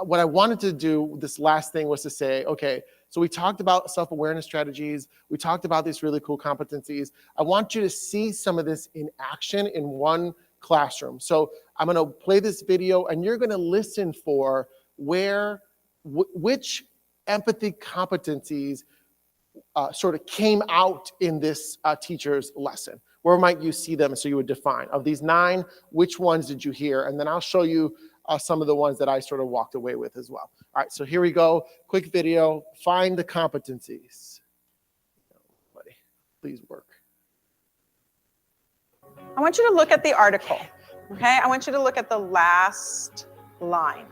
Speaker 2: What I wanted to do, this last thing, was to say, okay, so we talked about self-awareness strategies. We talked about these really cool competencies. I want you to see some of this in action in one classroom. So I'm going to play this video, and you're going to listen for which empathy competencies sort of came out in this teacher's lesson. Where might you see them so you would define? Of these 9, which ones did you hear? And then I'll show you some of the ones that I sort of walked away with as well. All right, so here we go. Quick video. Find the competencies. Buddy, please work.
Speaker 6: I want you to look at the article, okay? I want you to look at the last line.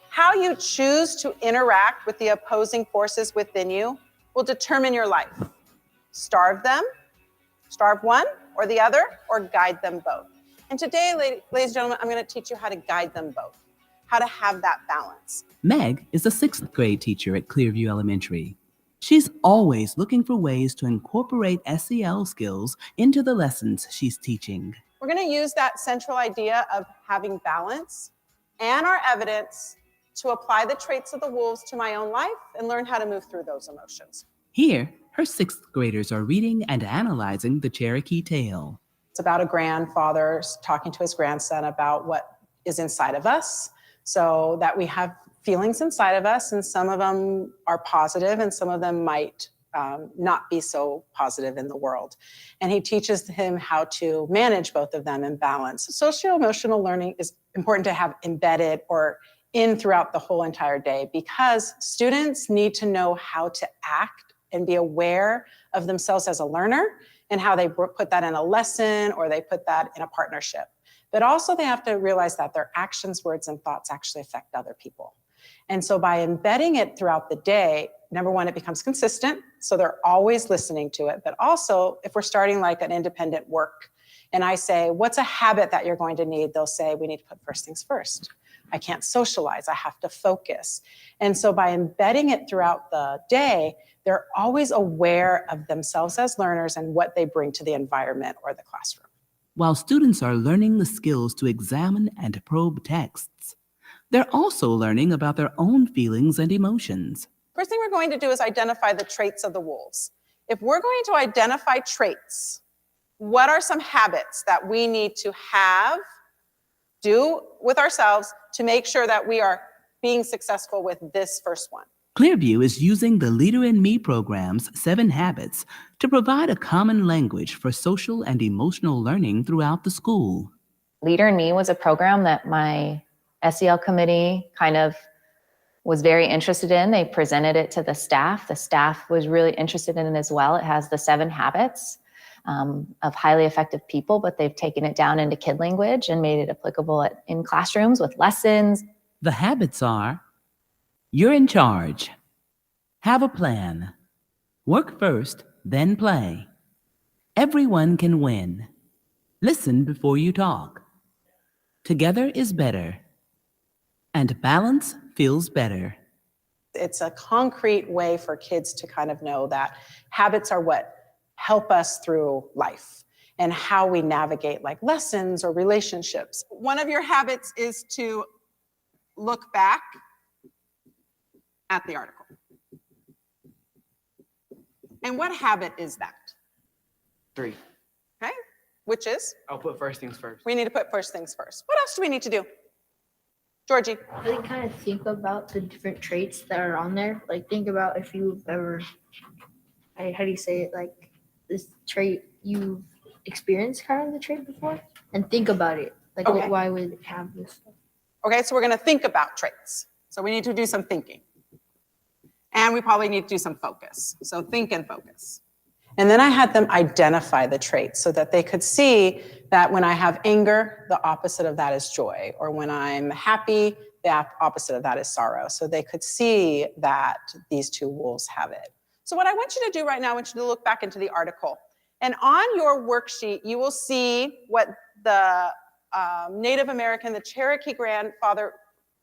Speaker 6: How you choose to interact with the opposing forces within you will determine your life. Starve them, starve one or the other, or guide them both. And today, ladies and gentlemen, I'm going to teach you how to guide them both, how to have that balance.
Speaker 7: Meg is a 6th grade teacher at Clearview Elementary. She's always looking for ways to incorporate SEL skills into the lessons she's teaching.
Speaker 6: We're going to use that central idea of having balance and our evidence to apply the traits of the wolves to my own life and learn how to move through those emotions.
Speaker 7: Here, her 6th graders are reading and analyzing the Cherokee Tale.
Speaker 6: It's about a grandfather talking to his grandson about what is inside of us, so that we have feelings inside of us, and some of them are positive and some of them might not be so positive in the world. And he teaches him how to manage both of them in balance. Socioemotional learning is important to have embedded or in throughout the whole entire day, because students need to know how to act and be aware of themselves as a learner and how they put that in a lesson or they put that in a partnership. But also they have to realize that their actions, words, and thoughts actually affect other people. And so by embedding it throughout the day, number one, it becomes consistent, so they're always listening to it. But also, if we're starting like an independent work, and I say, what's a habit that you're going to need? They'll say, we need to put first things first. I can't socialize, I have to focus. And so by embedding it throughout the day, they're always aware of themselves as learners and what they bring to the environment or the classroom.
Speaker 7: While students are learning the skills to examine and probe texts, they're also learning about their own feelings and emotions.
Speaker 6: First thing we're going to do is identify the traits of the wolves. If we're going to identify traits, what are some habits that we need to do with ourselves to make sure that we are being successful with this first one?
Speaker 7: Clearview is using the Leader in Me program's 7 habits to provide a common language for social and emotional learning throughout the school.
Speaker 8: Leader in Me was a program that my SEL committee kind of was very interested in. They presented it to the staff. The staff was really interested in it as well. It has the 7 habits of highly effective people, but they've taken it down into kid language and made it applicable in classrooms with lessons.
Speaker 7: The habits are: you're in charge, have a plan, Work first, then play. Everyone can win. Listen before you talk. Together is better. And balance feels better.
Speaker 6: It's a concrete way for kids to kind of know that habits are what help us through life and how we navigate like lessons or relationships. One of your habits is to look back at the article. And what habit is that?
Speaker 9: 3.
Speaker 6: Okay, which is?
Speaker 9: I'll put first things first.
Speaker 6: We need to put first things first. What else do we need to do? Georgie.
Speaker 10: Really kind of think about the different traits that are on there. Like think about if you've ever, how do you say it? Like this trait, you've experienced kind of the trait before and think about it. Like
Speaker 6: Okay.
Speaker 10: why would it have this?
Speaker 6: Okay, so we're gonna think about traits. So we need to do some thinking. And we probably need to do some focus. So think and focus. And then I had them identify the traits so that they could see that when I have anger, the opposite of that is joy. Or when I'm happy, the opposite of that is sorrow. So they could see that these two wolves have it. So what I want you to do right now, I want you to look back into the article. And on your worksheet, you will see what the Native American, the Cherokee grandfather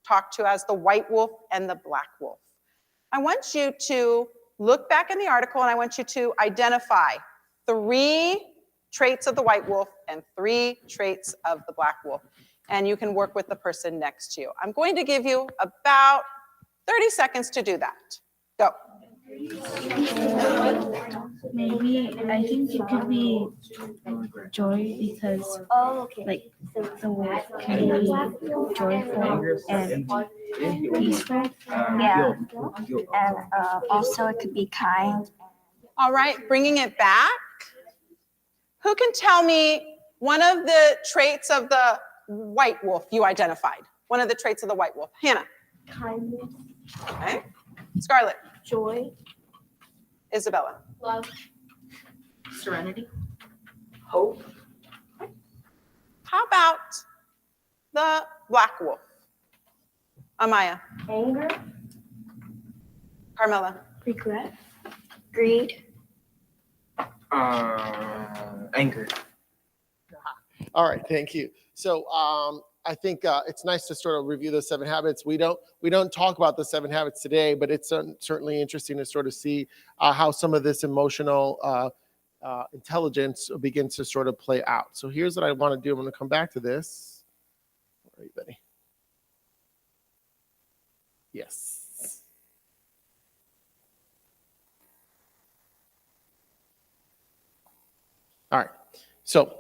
Speaker 6: talked to as the white wolf and the black wolf. I want you to look back in the article and I want you to identify 3 traits of the white wolf and 3 traits of the black wolf. And you can work with the person next to you. I'm going to give you about 30 seconds to do that. Go.
Speaker 10: Maybe I think it could be joy because like the wolf can be joyful and peaceful.
Speaker 11: Yeah, and also it could be kind.
Speaker 6: All right, bringing it back. Who can tell me one of the traits of the white wolf you identified? One of the traits of the white wolf. Hannah.
Speaker 10: Kindness,
Speaker 6: Okay. Scarlett.
Speaker 10: joy,
Speaker 6: Isabella.
Speaker 10: love, serenity, hope.
Speaker 6: How about the black wolf? Amaya.
Speaker 11: Anger,
Speaker 6: Carmela.
Speaker 10: Regret,
Speaker 11: greed,
Speaker 9: Anger.
Speaker 2: All right, thank you. So I think it's nice to sort of review those 7 habits. We don't talk about the 7 habits today, but it's certainly interesting to sort of see how some of this emotional intelligence begins to sort of play out. So here's what I want to do. I'm going to come back to this. Where are you, Betty? Yes. All right. So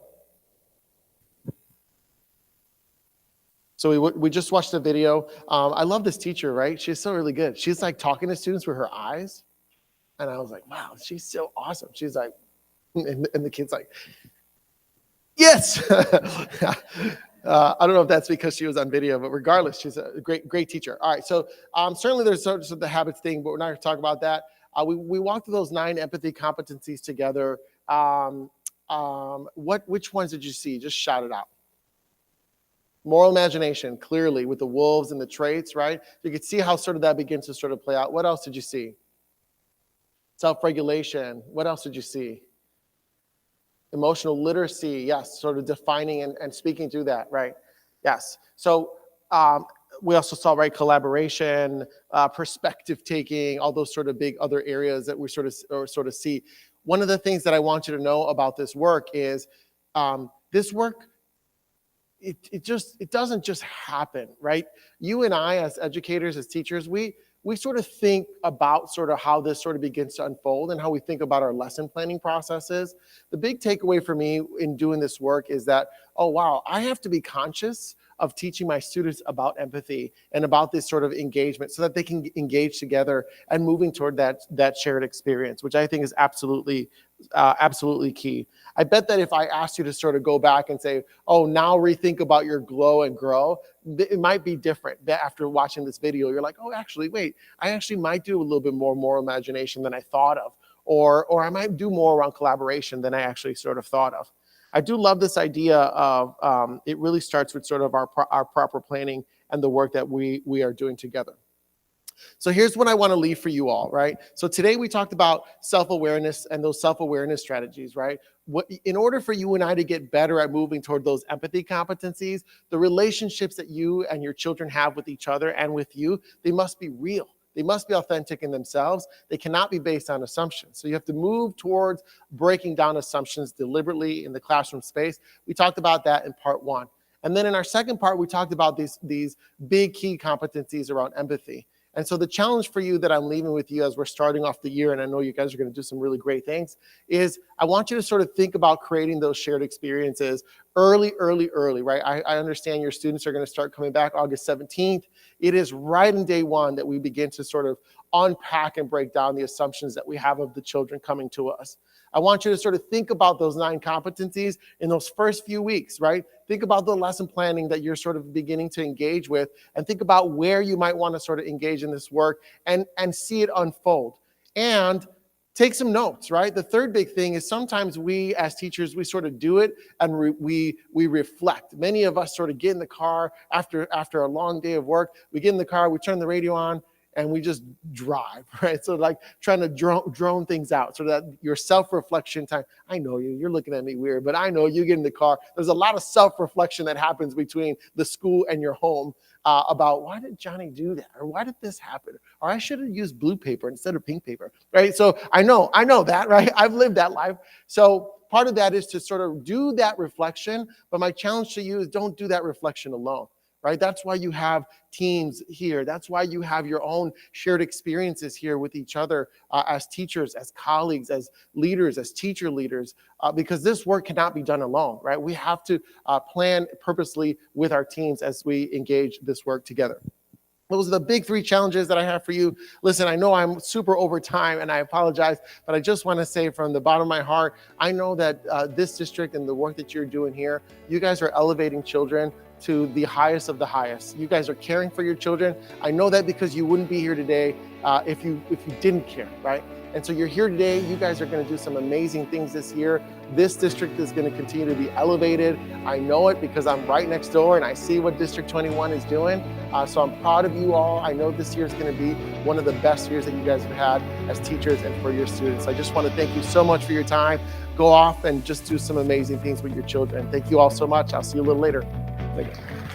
Speaker 2: we just watched the video. I love this teacher, right? She's so really good. She's like talking to students with her eyes. And I was like, wow, she's so awesome. She's like, and the kid's like, yes. I don't know if that's because she was on video, but regardless, she's a great teacher. All right, so certainly there's sort of the habits thing, but we're not going to talk about that. We walked through those 9 empathy competencies together. Which ones did you see? Just shout it out. Moral imagination, clearly, with the wolves and the traits, right? You could see how sort of that begins to sort of play out. What else did you see? Self-regulation. What else did you see? Emotional literacy, yes, sort of defining and speaking through that, right? Yes. So we also saw, right, collaboration, perspective taking, all those sort of big other areas that we sort of see. One of the things that I want you to know about this work is this work, it doesn't just happen, right? You and I, as educators, as teachers, we sort of think about sort of how this sort of begins to unfold and how we think about our lesson planning processes. The big takeaway for me in doing this work is that, oh, wow, I have to be conscious of teaching my students about empathy and about this sort of engagement so that they can engage together and moving toward that shared experience, which I think is absolutely key. I bet that if I asked you to sort of go back and say, oh, now rethink about your glow and grow, it might be different. That after watching this video, you're like, oh, actually, wait, I actually might do a little bit more moral imagination than I thought of, or I might do more around collaboration than I actually sort of thought of. I do love this idea of it really starts with sort of our proper planning and the work that we are doing together. So here's what I want to leave for you all, right? So today we talked about self-awareness and those self-awareness strategies, right? In order for you and I to get better at moving toward those empathy competencies, the relationships that you and your children have with each other and with you, they must be real. They must be authentic in themselves. They cannot be based on assumptions. So you have to move towards breaking down assumptions deliberately in the classroom space. We talked about that in part 1. And then in our second part, we talked about these big key competencies around empathy. And so the challenge for you that I'm leaving with you as we're starting off the year, and I know you guys are going to do some really great things, is I want you to sort of think about creating those shared experiences early, right? I understand your students are going to start coming back August 17th. It is right in day 1 that we begin to sort of unpack and break down the assumptions that we have of the children coming to us. I want you to sort of think about those 9 competencies in those first few weeks, right? Think about the lesson planning that you're sort of beginning to engage with, and think about where you might want to sort of engage in this work and see it unfold. And take some notes, right? The third big thing is sometimes we as teachers, we sort of do it and we reflect. Many of us sort of get in the car after a long day of work. We get in the car, we turn the radio on, and we just drive, right? So like trying to drone things out so that your self-reflection time, I know you're looking at me weird, but I know you get in the car. There's a lot of self-reflection that happens between the school and your home about why did Johnny do that? Or why did this happen? Or I should have used blue paper instead of pink paper, right? So I know that, right? I've lived that life. So part of that is to sort of do that reflection, but my challenge to you is don't do that reflection alone. Right? That's why you have teams here. That's why you have your own shared experiences here with each other as teachers, as colleagues, as leaders, as teacher leaders, because this work cannot be done alone, right? We have to plan purposely with our teams as we engage this work together. Those are the big 3 challenges that I have for you. Listen, I know I'm super over time and I apologize, but I just want to say from the bottom of my heart, I know that this district and the work that you're doing here, you guys are elevating children to the highest of the highest. You guys are caring for your children. I know that because you wouldn't be here today if you didn't care, right? And so you're here today. You guys are going to do some amazing things this year. This district is going to continue to be elevated. I know it because I'm right next door and I see what District 21 is doing. So I'm proud of you all. I know this year is going to be one of the best years that you guys have had as teachers and for your students. I just want to thank you so much for your time. Go off and just do some amazing things with your children. Thank you all so much. I'll see you a little later. Thank you.